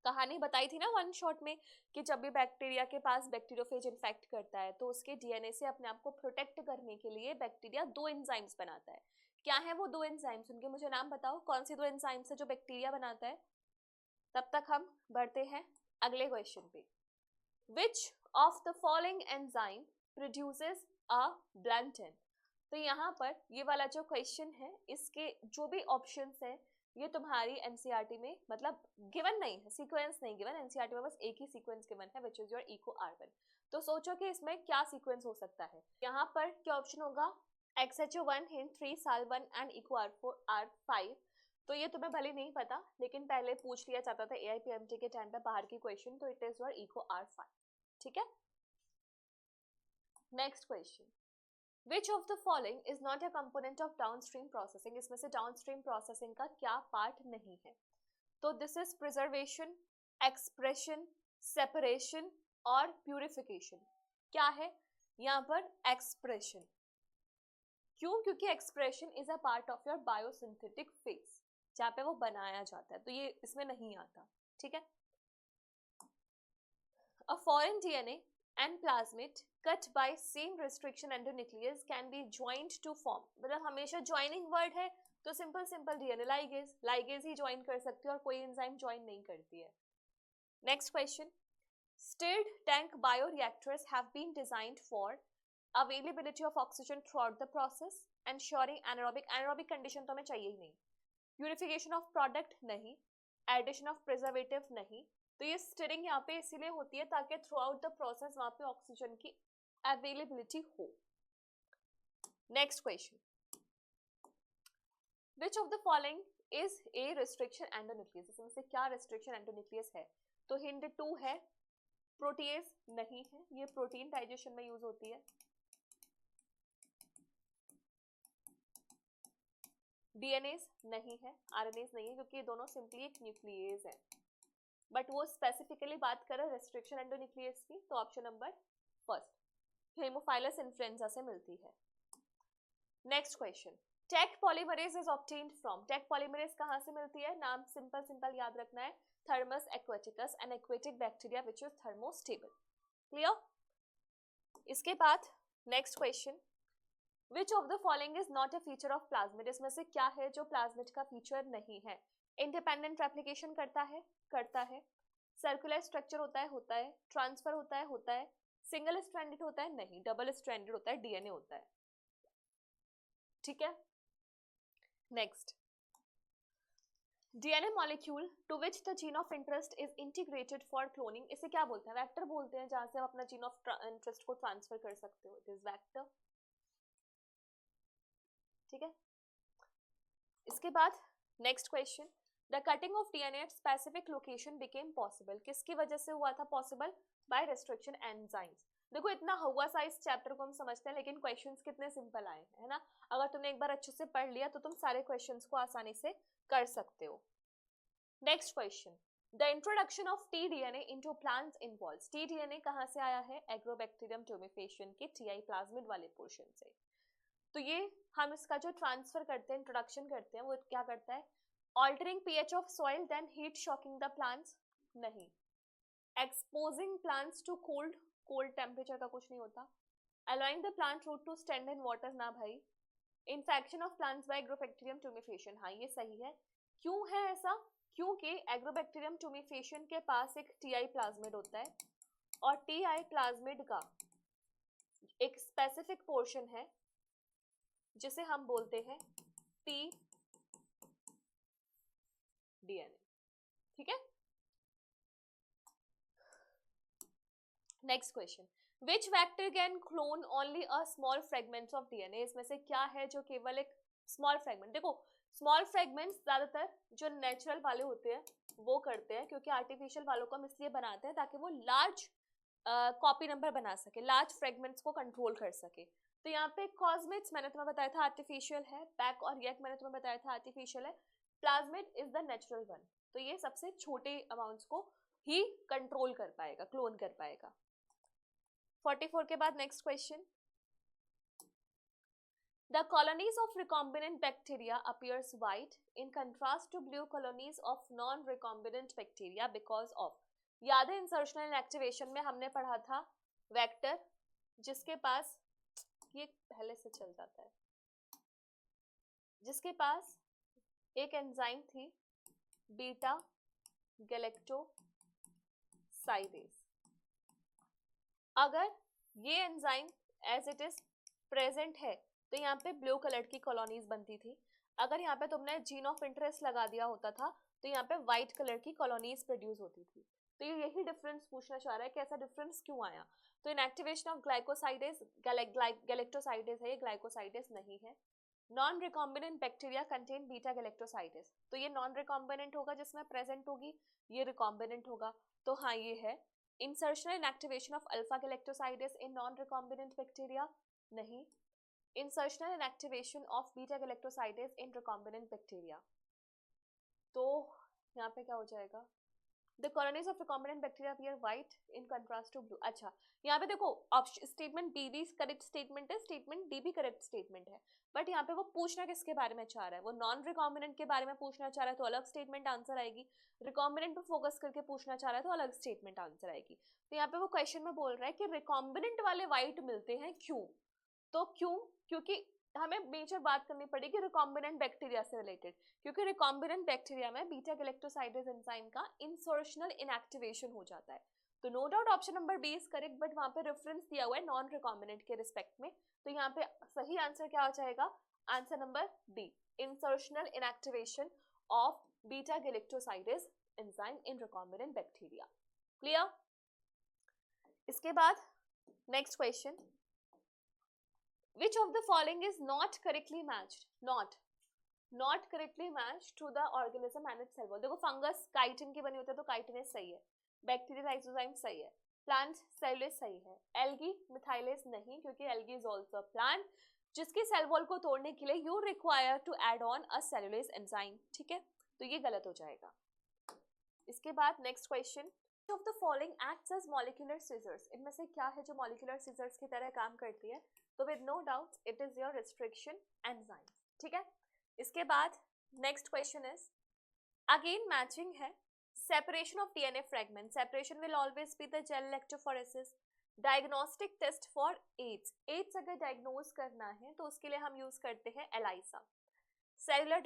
कहानी बताई थी ना वन शॉट में कि जब भी बैक्टीरिया के पास बैक्टीरियोफेज इन्फेक्ट करता है तो उसके डीएनए से अपने आप को प्रोटेक्ट करने के लिए बैक्टीरिया दो एंजाइम्स बनाता है। क्या है वो दो एंजाइम्स? उनके मुझे नाम बताओ, कौन सी दो एंजाइम्स है जो बैक्टीरिया बनाता है? तब तक हम बढ़ते हैं अगले क्वेश्चन पे। Which of the following enzyme produces a blunt end? तो यहाँ पर ये वाला जो क्वेश्चन है, इसके जो भी ऑप्शंस हैं ये तुम्हारी एनसीईआरटी में मतलब गिवन नहीं है, सीक्वेंस नहीं गिवन। एनसीईआरटी में बस एक ही सीक्वेंस गिवन है, which is your eco R1। तो सोचो कि इसमें क्या सीक्वेंस हो सकता है। यहाँ पर क्या ऑप्शन होगा? XHO1, HIN3, SAL1 and eco R4 R5। तो ये तुम्हें भले नहीं पता, लेकिन पहले पूछ लिया जाता था AIPMT के टाइम पे बाहर की क्वेश्चन, तो it is your eco R5। ठीक है, next question, Which of the following is not a component of downstream processing? इसमें से downstream processing का क्या पार्ट नहीं है? तो this is preservation, expression, separation और purification। क्या है यहाँ पर? expression। क्यों? क्योंकि expression is a part of your biosynthetic phase, जहाँ पे वो बनाया जाता है, तो ये इसमें नहीं आता। ठीक है, a foreign DNA and plasmid cut by same restriction endonuclease can be joined to form। मतलब हमेशा joining word है तो simple simple DNA ligase, ligase ही ज्वाइन कर सकती है और कोई एंजाइम ज्वाइन नहीं करती है। Next question, stirred tank bioreactors have been designed for availability of oxygen throughout the process, ensuring anaerobic condition तो हमें चाहिए ही नहीं, purification of product नहीं, addition of preservative नहीं। तो ये स्टिरिंग यहाँ पे इसीलिए होती है ताकि थ्रू आउट द प्रोसेस वहां पे ऑक्सीजन की अवेलेबिलिटी हो। Next question, which of the following is a restriction endonuclease? इसमें से क्या रिस्ट्रिक्शन एंडोन्यूक्लियस है? तो HIND2 है, प्रोटीएज नहीं है, ये प्रोटीन डाइजेशन में यूज होती है। डीएनएज नहीं है, आरएनएज नहीं है, क्योंकि ये दोनों सिंपली एक न्यूक्लियस है, बट वो स्पेसिफिकली बात कर रहे हैं रेस्ट्रिक्शन एंडोन्यूक्लियस की, तो option number first, Haemophilus influenzae से मिलती है। Next question, Taq polymerase is obtained from? Taq polymerase कहाँ से मिलती है? नाम सिंपल सिंपल याद रखना है, Thermus aquaticus, N aquatic bacteria which is thermostable. Clear? इसके बाद next question, which of the following is not a feature of plasmid? इसमें से क्या है जो प्लाज्मिड का फीचर नहीं है? इंडिपेंडेंट रेप्लिकेशन करता है, सर्कुलर स्ट्रक्चर होता है, ट्रांसफर होता है, सिंगल स्ट्रैंडेड होता है, नहीं, डबल स्ट्रैंडेड होता है, डीएनए होता है। ठीक है, next, DNA molecule to which the gene of interest is integrated for cloning, इसे क्या बोलते हैं? वेक्टर बोलते हैं, जहां से आप अपना जीन ऑफ इंटरेस्ट को ट्रांसफर कर सकते हो, इट इज वेक्टर। ठीक है। इसके बाद next question, the cutting of DNA at specific location became possible, किसकी वजह से हुआ था पॉसिबल? Bye restriction enzymes. देखो इतना हुआ सा इस चैप्टर को हम समझते हैं, लेकिन क्वेश्चंस कितने सिंपल आए हैं, है ना। अगर तुमने एक बार अच्छे से पढ़ लिया तो तुम सारे क्वेश्चंस को आसानी से कर सकते हो। Next question, the introduction of T DNA into plants involves, T DNA कहां से आया है? एग्रोबैक्टीरियम ट्यूमेफेशियन के टीआई प्लाज्मिड वाले पोर्शन से। तो ये हम इसका जो ट्रांसफर करते हैं, इंट्रोडक्शन करते हैं, वो क्या करता है? Altering pH of soil then heat shocking the plants, नहीं। Exposing plants to cold, cold temperature का कुछ नहीं होता। Allowing the plant root to stand in water, ना भाई। Infection of plants by Agrobacterium tumefaciens, हाँ ये सही है। क्यों है ऐसा? क्योंकि एग्रोबैक्टीरियम ट्यूमेफेशियन के पास एक टीआई प्लाज्मिड होता है, और टीआई प्लाज्मिड का एक स्पेसिफिक पोर्शन है जिसे हम बोलते हैं टी डीएनए, ठीक है। Next question, which vector can clone only a small fragments of DNA, इसमें से क्या है जो केवल एक स्मॉल फ्रेगमेंट, देखो स्मॉल फ्रेगमेंट्स ज्यादातर जो नेचुरल वाले होते हैं वो करते हैं, क्योंकि आर्टिफिशियल वालों को हम इसलिए बनाते हैं ताकि वो लार्ज कॉपी नंबर बना सके, लार्ज फ्रेगमेंट्स को कंट्रोल कर सके। तो यहाँ पे कॉस्मेट्स मैंने तुम्हें बताया था आर्टिफिशियल है, बैक और येक मैंने तुम्हें बताया था आर्टिफिशियल है, plasmid is the natural one. तो ये सबसे छोटे अमाउंट्स को ही कंट्रोल कर पाएगा, क्लोन कर पाएगा। 44 के बाद next question, the colonies of recombinant bacteria appears white in contrast to blue colonies of non-recombinant bacteria because of, याद है इंसर्शनल इनएक्टिवेशन में हमने पढ़ा था वेक्टर जिसके पास, ये पहले से चल जाता है, जिसके पास एक एंजाइम थी बीटा गैलेक्टोसाइडेज। अगर ये enzyme as it is present है तो यहाँ पे ब्लू कलर की कॉलोनीज बनती थी। अगर यहाँ पे तुमने जीन ऑफ इंटरेस्ट लगा दिया होता था तो यहाँ पे व्हाइट कलर की कॉलोनीज प्रोड्यूस होती थी। तो ये यही डिफरेंस पूछना चाह रहा है कि ऐसा डिफरेंस क्यों आया। तो इनएक्टिवेशन ऑफ ग्लाइकोसाइडेज, गैलेक्टोसाइडेज है, ये ग्लाइकोसाइडेज नहीं है। Non recombinant bacteria contain beta galactosidase, तो ये नॉन रिकॉम्बिनेंट होगा जिसमें प्रेजेंट होगी, ये रिकॉम्बिनेंट होगा, तो हाँ ये है। Insertional inactivation of alpha galactosidase in non recombinant bacteria, नहीं। Insertional inactivation of beta galactosidase in recombinant bacteria, तो यहाँ पे क्या हो जाएगा? The colonies of recombinant bacteria appear white in contrast to blue. अच्छा यहाँ पे देखो ऑप्शन स्टेटमेंट बी भी करेक्ट स्टेटमेंट है, स्टेटमेंट डी भी करेक्ट स्टेटमेंट है, बट यहाँ पे वो पूछना किसके बारे में चाह रहा है? वो नॉन रिकॉम्बिनेंट के बारे में पूछना चाह रहा है तो अलग स्टेटमेंट आंसर आएगी, रिकॉम्बिनेंट पे फोकस करके पूछना चाह रहा है तो अलग स्टेटमेंट आंसर आएगी। तो यहाँ पे वो क्वेश्चन में बोल रहा है कि रिकॉम्बिनेंट वाले व्हाइट मिलते हैं क्यों? तो क्यों? क्योंकि हमें मेजर बात करनी पड़ेगी रिकॉम्बिनेंट बैक्टीरिया से रिलेटेड, क्योंकि रिकॉम्बिनेंट बैक्टीरिया में बीटा गैलेक्टोसाइडेज एंजाइम का इंसर्शनल इनएक्टिवेशन हो जाता है। तो no doubt option number B is correct, but वहां पे रेफरेंस दिया हुआ है नॉन रिकॉम्बिनेंट के रिस्पेक्ट में, तो यहाँ पे सही आंसर क्या हो जाएगा? Answer number D, insertional inactivation of beta galactosidase enzyme in recombinant bacteria. Clear? इसके बाद next question, which of the following is not correctly matched? not correctly matched to the organism and its cell wall। देखो फंगस काइटिन की बनी होती है तो काइटिनेज सही है, बैक्टीरिया लाइसोजाइम सही है, प्लांट सेलुलोज सही है, एल्गी मिथाइलेज नहीं क्योंकि एल्गी इज आल्सो प्लांट जिसकी सेल वॉल को तोड़ने के लिए you require to add on a cellulose enzyme, ठीक है, तो ये गलत हो जाएगा। इसके बाद next question, of the following acts as molecular scissors, इनमें से क्या है जो molecular scissors की तरह काम करती है? तो with no doubt it is your restriction enzyme, ठीक है। इसके बाद next question is again matching है, separation of DNA fragment, separation will always be the gel electrophoresis, diagnostic test for AIDS अगर diagnose करना है तो उसके लिए हम यूज करते हैं ELISA। सेलुलर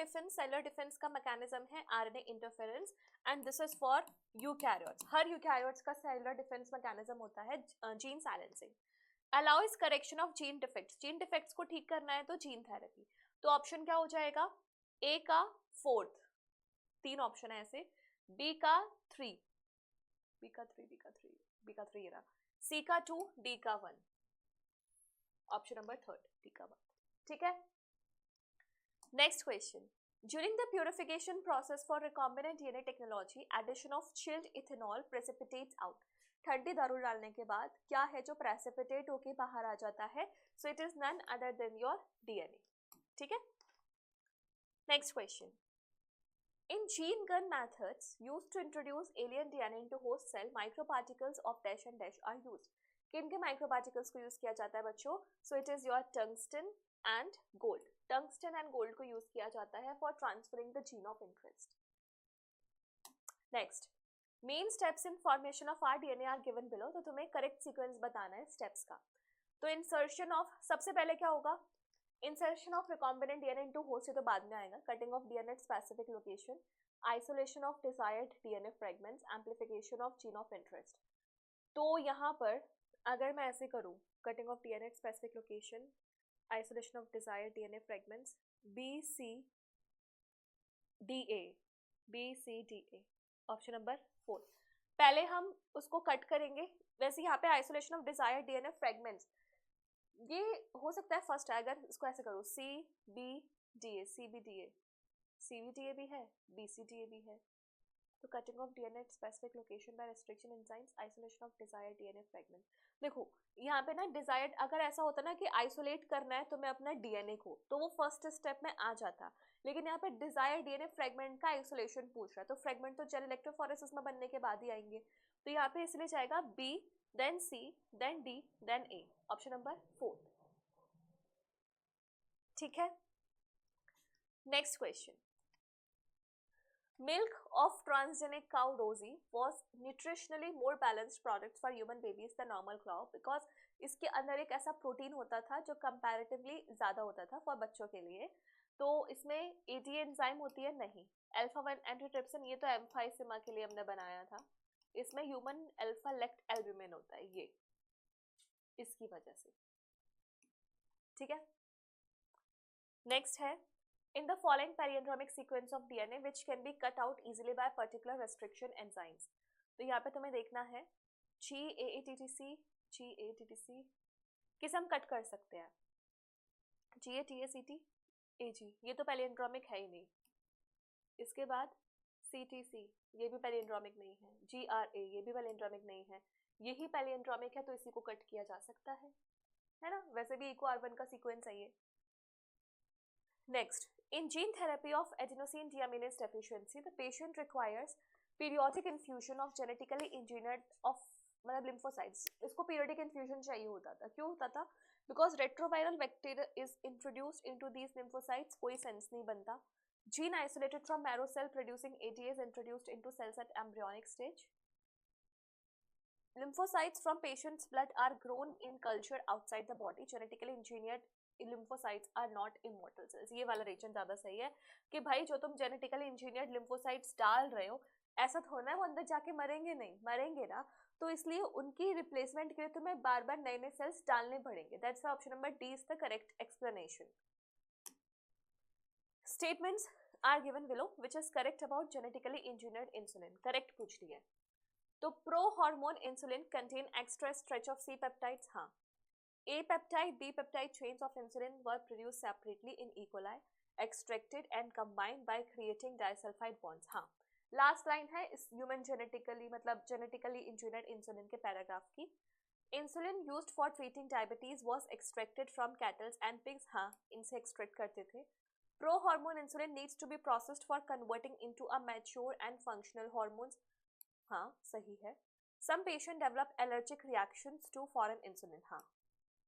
डिफेंस का मैकेनिज्म है RNA interference and this is for eukaryotes. Her eukaryotes का सेलुलर डिफेंस मैकेनिज्म होता है gene silencing. Allows correction of gene defects को ठीक करना है तो जीन थेरेपी। तो ऑप्शन क्या हो जाएगा? ए का 4th, 3 ऑप्शन है ऐसे, बी का 3, सी का 2, डी का 1, ऑप्शन नंबर 3 डी का 1, ठीक है। Next question. During the purification process for recombinant DNA technology, addition of chilled ethanol precipitates out. ठंडी दारू डालने के बाद क्या है जो प्रेसिपिटेट होके बाहर आ जाता है? So it is none other than your DNA. ठीक है? Next question. In gene gun methods used to introduce alien DNA into host cell, microparticles of dash and dash are used. किन के microparticles को use किया जाता है बच्चों? So it is your tungsten and gold. Tungsten and gold को use किया जाता है for transferring the gene of interest. Next, main steps in formation of our DNA are given below. तो तुम्हें correct sequence बताना है steps का. तो insertion of सबसे पहले क्या होगा? Insertion of recombinant DNA into host, ये तो बाद में आएगा. Cutting of DNA at specific location, isolation of desired DNA fragments, amplification of gene of interest. तो यहाँ पर अगर मैं ऐसे करूँ, cutting of DNA at specific location, isolation of desired DNA fragments, BCDA, option number 4. पहले हम उसको कट करेंगे. वैसे यहाँ पे isolation of desired DNA fragments, ये हो सकता है फर्स्ट है. अगर इसको ऐसे करो CBDA भी है, BCDA भी है. तो cutting of DNA at specific location by restriction enzymes, isolation of desired DNA fragment. देखो यहाँ पे ना डिजायर्ड, अगर ऐसा होता ना कि आइसोलेट करना है तो मैं अपना DNA को, तो वो फर्स्ट स्टेप में आ जाता. लेकिन यहाँ पे डिजायर्ड DNA फ्रेगमेंट का आइसोलेशन पूछ रहा है, तो फ्रेगमेंट तो जेल इलेक्ट्रोफोरेसिस में बनने के बाद ही आएंगे. तो यहाँ पे इसलिए जाएगा B, then C, then D, then A, option number 4. ठीक है. Next question. Milk of transgenic cow Rosie was nutritionally more balanced product for human babies than normal cow because इसके अंदर एक ऐसा प्रोटीन होता था जो कंपैरेटिवली ज़्यादा होता था फॉर बच्चों के लिए. तो इसमें ADA एंजाइम होती है नहीं. अल्फा 1 एंटीट्रिप्सिन, ये तो एम्फाइसिमा के लिए हमने बनाया था. इसमें ह्यूमन अल्फा लेक्ट एल्ब्यूमिन होता है, ये इसकी वजह से. ठीक है. नेक्स्ट है, in the following palindromic sequence of DNA which can be cut out easily by particular restriction enzymes. तो यहाँ पे तुम्हें देखना है GAATTC, किस हम कट कर सकते हैं? GATACT, AG, ये तो पैलिंड्रोमिक है ही नहीं. इसके बाद CTC, ये भी पैलिंड्रोमिक नहीं है. GRA, ये भी पैलिंड्रोमिक नहीं है. यही पैलिंड्रोमिक है तो इसी को कट किया जा सकता है ना? वैसे भी इको R1 का सीक्वेंस है ये. Next, in gene therapy of adenosine deaminase deficiency, the patient requires periodic infusion of genetically engineered of मतलब lymphocytes. इसको periodic infusion चाहिए होता था. क्यों होता था? Because retroviral vector is introduced into these lymphocytes. कोई sense नहीं बनता. Gene isolated from marrow cell producing ADA is introduced into cells at embryonic stage. Lymphocytes from patient's blood are grown in culture outside the body. Genetically engineered lymphocytes are not immortal cells. ये वाला रीजन ज़्यादा सही है कि भाई जो तुम जेनेटिकली इंजीनियर्ड lymphocytes डाल रहे हो, ऐसा थोड़ा है वो अंदर जाके मरेंगे नहीं, मरेंगे ना. तो इसलिए उनकी रिप्लेसमेंट के लिए तुम्हें बार बार नए नए सेल्स डालने पड़ेंगे. That's why option number D is the correct explanation. Statements are given below which is correct about genetically engineered insulin. Correct पूछ रही है. तो pro hormone insulin contain extra stretch of C peptides. हाँ. A peptide, B peptide chains of insulin were produced separately in E. coli, extracted and combined by creating disulfide bonds. हाँ. लास्ट लाइन है इस ह्यूमन जेनेटिकली मतलब जेनेटिकली इंजीनियर्ड इंसुलिन के पैराग्राफ की. Insulin used for treating diabetes was extracted from cattles and pigs. हाँ, इनसे एक्सट्रैक्ट करते थे. Pro hormone insulin needs to be processed for converting into a mature and functional hormones. हाँ, सही है. Some patient develop allergic reactions to foreign insulin. हाँ.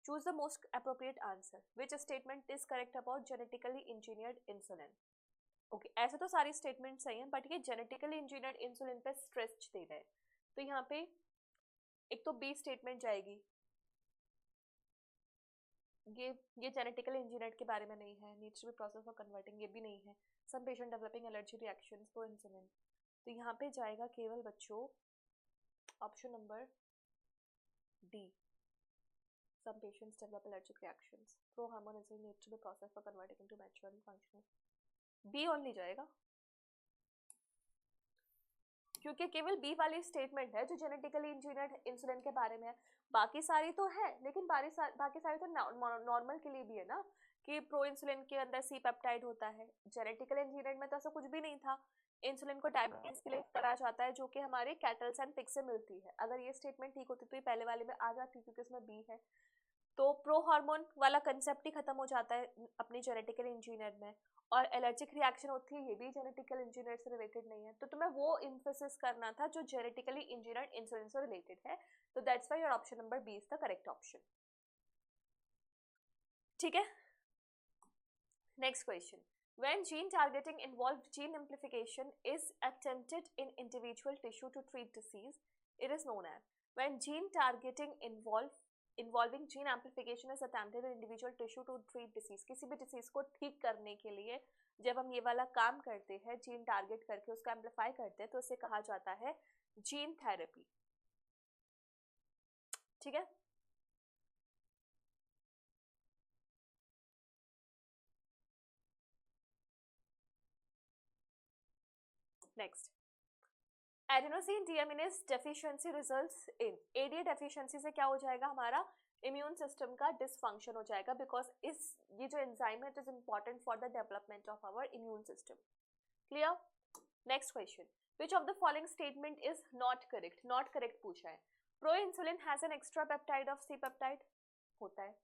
Choose the most appropriate answer. Which statement is correct about genetically engineered insulin? Okay, ऐसे तो सारी स्टेटमेंट सही हैं, बट ये जेनेटिकली इंजीनियर्ड इंसुलिन पे स्ट्रेस दे रहे हैं. तो यहाँ पे एक तो बी स्टेटमेंट जाएगी. ये जेनेटिकली इंजीनियर्ड के बारे में नहीं है. Needs to be process for converting, ये भी नहीं है. Some patient developing allergy reactions for insulin. तो यहाँ पे जाएगा केवल बच्चों option number D. Some patients develop allergic reactions. Pro-hormone insulin needs to be processed for converting into mature and functional. B only जाएगा, क्योंकि केवल B वाली स्टेटमेंट है जो जेनेटिकली इंजीनियर्ड इंसुलिन के बारे में है. बाकी सारी तो है, लेकिन बाकी सारी तो नॉर्मल के लिए भी है ना, कि प्रो इंसुलिन के अंदर सी पेप्टाइड होता है। जेनेटिकल इंजीनियरिंग में तो ऐसा कुछ भी नहीं था। इंसुलिन को डायबिटीज के लिए करा जाता है जो कि हमारे कैटल्स एंड पिग से मिलती है। अगर ये स्टेटमेंट ठीक होती तो ये पहले वाले में आ जाती क्योंकि इसमें बी है। तो प्रो हार्मोन वाला कंसेप्ट ही खत्म हो जाता है अपनी जेनेटिकल इंजीनियर में। और एलर्जिक रिएक्शन होती है, ये भी जेनेटिकल इंजीनियर से रिलेटेड नहीं है। तो तुम्हें वो इम्फेसिस करना था जो जेनेटिकली इंजीनियर्ड इंसुलिन से रिलेटेड है। तो that's why your option number B is the correct option. ठीक है, next question. When gene targeting involved gene amplification is attempted in individual tissue to treat disease, it is known as. When gene targeting involving gene amplification is attempted in individual tissue to treat disease, किसी भी डिसीज को ठीक करने के लिए जब हम ये वाला काम करते हैं, जीन टारगेट करके उसको एम्पलीफाई करते हैं, तो उसे कहा जाता है जीन थेरेपी। ठीक है, next. Adenosine deaminase deficiency results in ADA deficiency से क्या हो जाएगा, हमारा इम्यून सिस्टम का डिसफंक्शन हो जाएगा, बिकॉज ये जो एंजाइम है it is important for the development of our immune system. Clear? Next question. Which of the following statement is not correct? Not correct पूछा है। Proinsulin has an extra peptide of C peptide, होता है।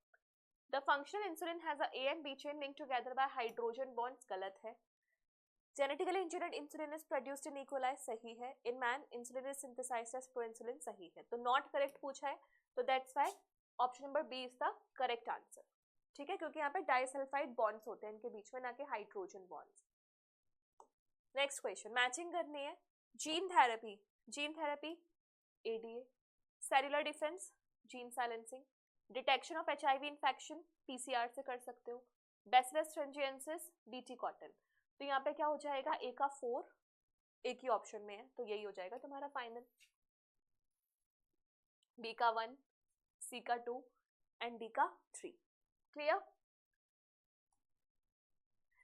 The functional insulin has a A and B chain linked together by hydrogen bonds, गलत है। Genetically engineered insulin is produced in E coli, सही है। In man insulin is synthesized as proinsulin, सही है। तो नॉट करेक्ट पूछा है, तो that's why option number B is the correct answer. ठीक है, क्योंकि यहाँ पे डाइसल्फाइड बॉन्ड्स होते हैं इनके बीच में, ना कि hydrogen bonds. Next question, matching करनी है। Gene therapy ADA, cellular defence gene silencing, detection of HIV infection PCR से कर सकते हो, बैसिलस थ्रिंजिएंसिस बीटी कॉटन। तो यहाँ पे क्या हो जाएगा, ए का 4 एक ही ऑप्शन में है, तो यही हो जाएगा तुम्हारा फाइनल। बी का 1, सी का 2 एंड डी का 3। Clear?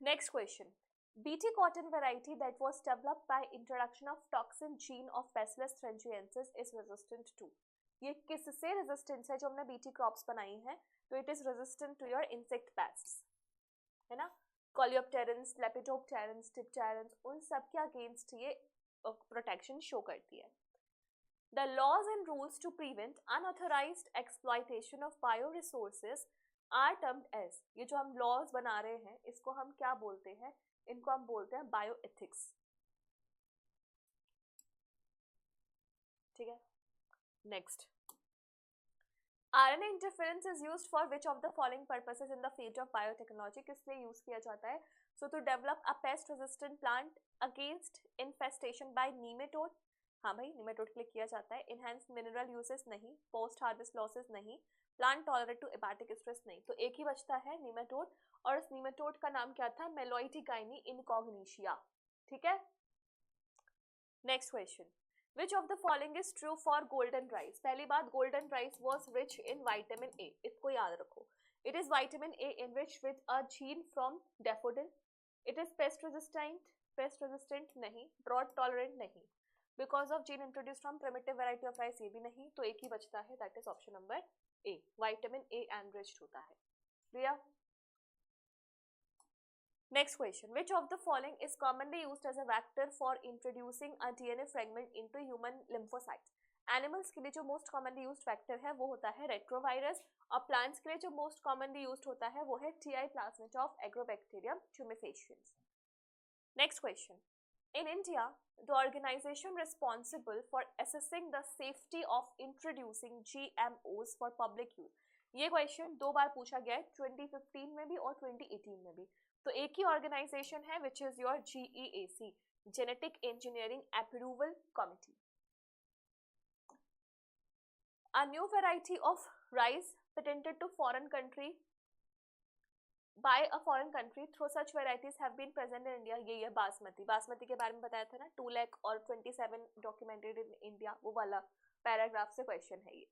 Next question. BT cotton variety that was developed by introduction of toxin gene of Bacillus thuringiensis is resistant to. ये किससे रेजिस्टेंस है जो हमने BT क्रॉप्स बनाई है? तो it is resistant to your insect pests, है ना। कोलियोप्टेरन्स, लेपिडोप्टेरन्स, डिप्टेरन्स, उन सब के अगेंस्ट ये प्रोटेक्शन शो करती है। The laws and rules to prevent unauthorized exploitation of bioresources are termed as, ये जो हम लॉज बना रहे हैं इसको हम क्या बोलते हैं? इनको हम बोलते हैं बायोएथिक्स। ठीक है, next. RNA interference is used for which of the following purposes in the field of biotechnology? किस लिए यूज किया जाता है? So to develop a pest resistant plant against infestation by nematode, हाँ भाई नीमेटोड के लिए किया जाता है। इनहेंस मिनरल यूजेस नहीं, पोस्ट हार्वेस्ट लॉसेस नहीं, plant tolerate to hepatic stress नहीं। तो एक ही बचता है नीमेटोड, और इस नीमेटोड का नाम क्या था? मेलोइटिकाइनी इनकॉग्निशिया। ठीक है, next question. Which of the following is true for golden rice? पहली बात, golden rice was rich in vitamin A, इसको याद रखो। It is vitamin A enriched with a gene from daffodil. It is pest resistant नहीं, drought tolerant नहीं, because of gene introduced from primitive variety of rice, ये भी नहीं। तो एक ही बचता है, that is option number A, vitamin A enriched होता है। Clear? Next question. Which of the following is commonly used as a vector for introducing a DNA fragment into human lymphocytes? Animals के लिए जो most commonly used vector है वो होता है retrovirus, और plants के लिए जो most commonly used होता है वो है TI plasmid of Agrobacterium tumefaciens. Next question. In India, the organization responsible for assessing the safety of introducing GMOs for public use. ये क्वेश्चन 2 बार पूछा गया है, 2015 में भी और 2018 में भी। तो एक ही ऑर्गेनाइजेशन है which is your GEAC, genetic engineering approval committee. A new variety of rice patented to foreign country by a foreign country through such varieties have been present in India. ये है बासमती के बारे में बताया था ना, 2 लाख और 27 डॉक्यूमेंटेड इन इंडिया, वो वाला पैराग्राफ से क्वेश्चन है ये।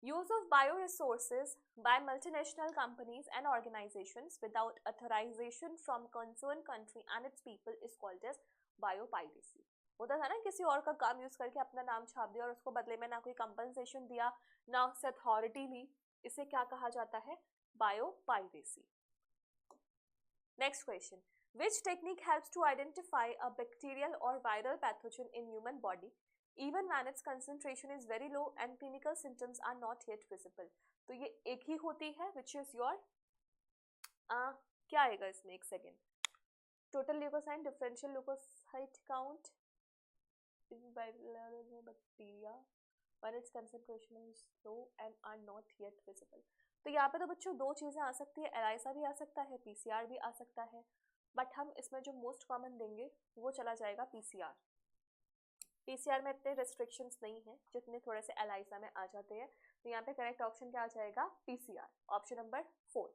Use of bioresources by multinational companies and organizations without authorization from concerned country and its people is called as biopiracy. होता था ना, किसी और का काम यूज करके अपना नाम छाप दिया और उसको बदले में ना कोई कंपनसेशन दिया, ना उससे अथॉरिटी ली, इसे क्या कहा जाता है? Biopiracy. Next question. Which technique helps to identify a bacterial or viral pathogen in human body even when its concentration is very low and clinical symptoms are not yet visible? तो ये एक ही होती है which is your क्या आएगा इसमें, एक second. Total leucocyte, differential leucocyte count in bacteria when its concentration is low and are not yet visible. तो यहाँ पे तो बच्चों दो चीज़ें आ सकती है, एलाइसा भी आ सकता है, पीसीआर भी आ सकता है, बट हम इसमें जो मोस्ट कॉमन देंगे वो चला जाएगा पीसीआर. पीसीआर में इतने रिस्ट्रिक्शंस नहीं है जितने थोड़े से एलाइसा में आ जाते हैं. तो यहाँ पे करेक्ट ऑप्शन क्या आ जाएगा, PCR, option number 4.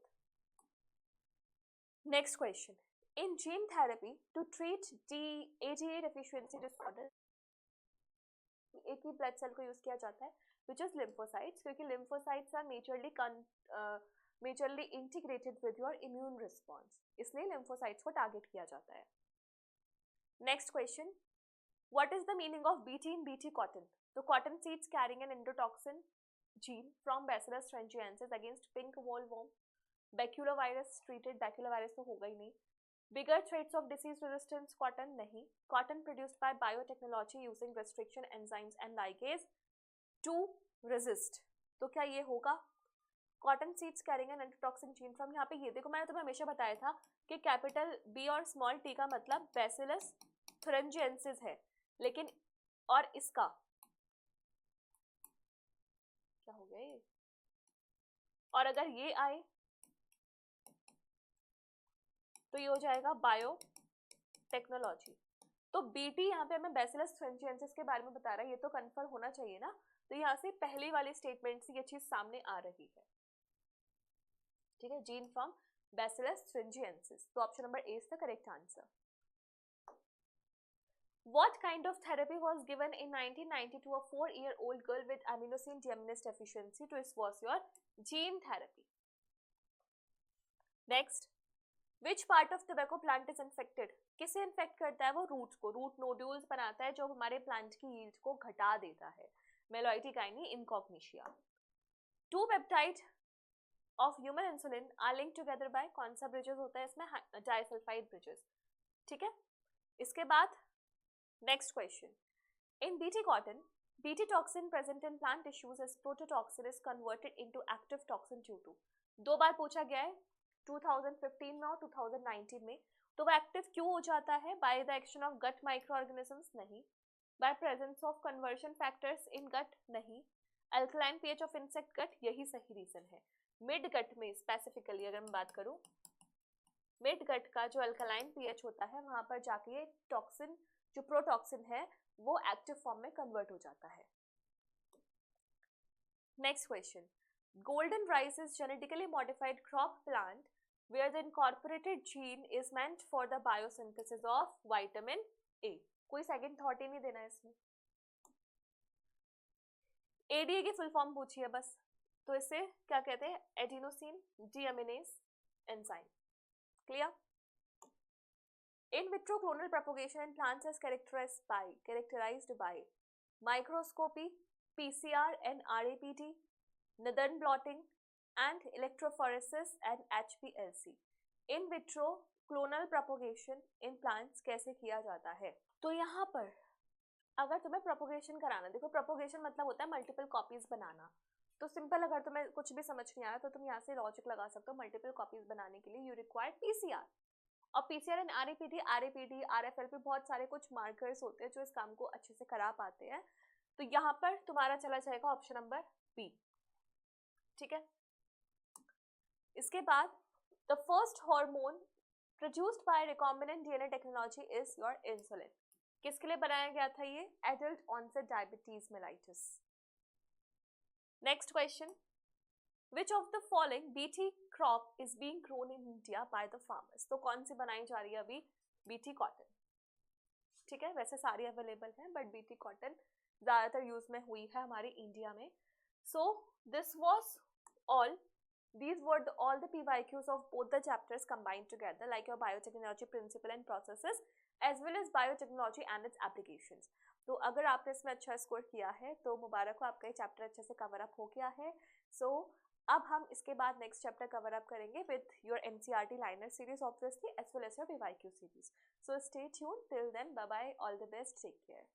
Next question. In gene therapy to treat AGA deficiency disorder एक ही ब्लड सेल को यूज किया जाता है विच इज लिम्फोसाइट्स, क्योंकि lymphocytes are majorly integrated with your immune response, इसलिए लिम्फोसाइट्स को टारगेट किया जाता है. Next question. What is the meaning of Bt in Bt cotton? तो cotton seeds carrying an endotoxin gene from Bacillus thuringiensis against pink वॉलवॉर्म. Baculovirus treated, baculovirus तो होगा ही नहीं. Bigger threats of disease resistance cotton नहीं. Cotton produced by biotechnology using restriction enzymes and ligase to resist. तो क्या ये होगा? Cotton seeds carrying an antitoxin gene from, यहाँ पे ये देखो मैंने तुम्हें हमेशा बताया था कि कैपिटल B और स्मॉल t का मतलब Bacillus thuringiensis है, लेकिन और इसका क्या हो गया ये, और अगर ये आए तो ये हो जाएगा बायोटेक्नोलॉजी. तो बीटी यहाँ पे हमें बैसिलस thuringiensis के बारे में बता रहा है, ये तो कन्फर्म होना चाहिए ना. तो यहाँ से पहली वाली स्टेटमेंट से ये चीज सामने आ रही है. ठीक है, जीन फ्रॉम बैसिलस thuringiensis. तो option number A is the correct answer. What kind of therapy was given in 1990 to a 4-year-old girl with aminosin deaminase deficiency? तो इस was your gene therapy. Next. Which part of tobacco plant is infected? किसे इन्फेक्ट करता है वो? रूट्स को. रूट नोड्यूल्स बनाता है जो हमारे प्लांट की यील्ड को घटा देता है. Meloidogyne incognita. Two peptide of human insulin are link together by, कौन सा ब्रिजेस होता है इसमें? Disulphide bridges. ठीक है. इसके बाद next question. In Bt cotton, Bt toxin present in plant tissues as prototoxin is converted into active toxin due to. दो बार पूछा गया है, 2015 में और 2019 में. तो वो एक्टिव क्यों हो जाता है? By the action of gut microorganisms नहीं. By presence of conversion factors in gut नहीं. Alkaline pH of insect gut, यही सही रीजन है. मिड गट में स्पेसिफिकली अगर मैं बात करूं, मिड गट का जो अल्कलाइन पीएच होता है वहां पर जाके ये टॉक्सिन जो प्रोटॉक्सिन है वो एक्टिव फॉर्म में कन्वर्ट हो जाता है. Next question. Golden rice is genetically modified crop plant where the incorporated gene is meant for the biosynthesis of vitamin A. कोई सेकंड थॉट ही नहीं देना है इसमें. ADA की फुल फॉर्म पूछी है बस, तो इसे क्या कहते हैं? Adenosine deaminase enzyme. Clear? In vitro clonal propagation in plants is characterized by microscopy, PCR and RAPT, Nathan blotting and electrophoresis and HPLC. In vitro clonal propagation in plants कैसे किया जाता है? तो यहाँ पर अगर तुम्हें प्रोपोगेशन कराना, देखो प्रोपोगेशन मतलब होता है मल्टीपल कॉपीज बनाना. तो सिंपल, अगर तुम्हें कुछ भी समझ नहीं आ रहा तो तुम यहाँ से लॉजिक लगा सकते हो. मल्टीपल कॉपीज बनाने के लिए यू रिक्वायर पीसीआर, और पीसीआर एंड आरएपीटी, आरएफएलपी, बहुत सारे कुछ मार्कर्स होते हैं जो इस काम को अच्छे से करा पाते हैं. तो यहाँ पर तुम्हारा चला जाएगा ऑप्शन नंबर बी. ठीक है. इसके बाद the first hormone produced by recombinant DNA technology is your insulin. किसके लिए बनाया गया था ये? Adult onset diabetes mellitus. Next question. Which of the following BT crop is being grown in India by the farmers? तो कौन सी बनाई जा रही है अभी? BT cotton. ठीक है, वैसे सारी अवेलेबल हैं बट BT कॉटन ज्यादातर यूज में हुई है हमारे इंडिया में. So this was all. These were all the PYQs of both the chapters combined together, like your biotechnology principle and processes, as well as biotechnology and its applications. तो अगर आपने इसमें अच्छा स्कोर किया है तो मुबारक हो, आपका ये चैप्टर अच्छे से कवर अप हो गया है. So अब हम इसके बाद नेक्स्ट चैप्टर कवर अप करेंगे with your NCERT liner series obviously as well as your PYQ series. So stay tuned till then. Bye bye, all the best, take care.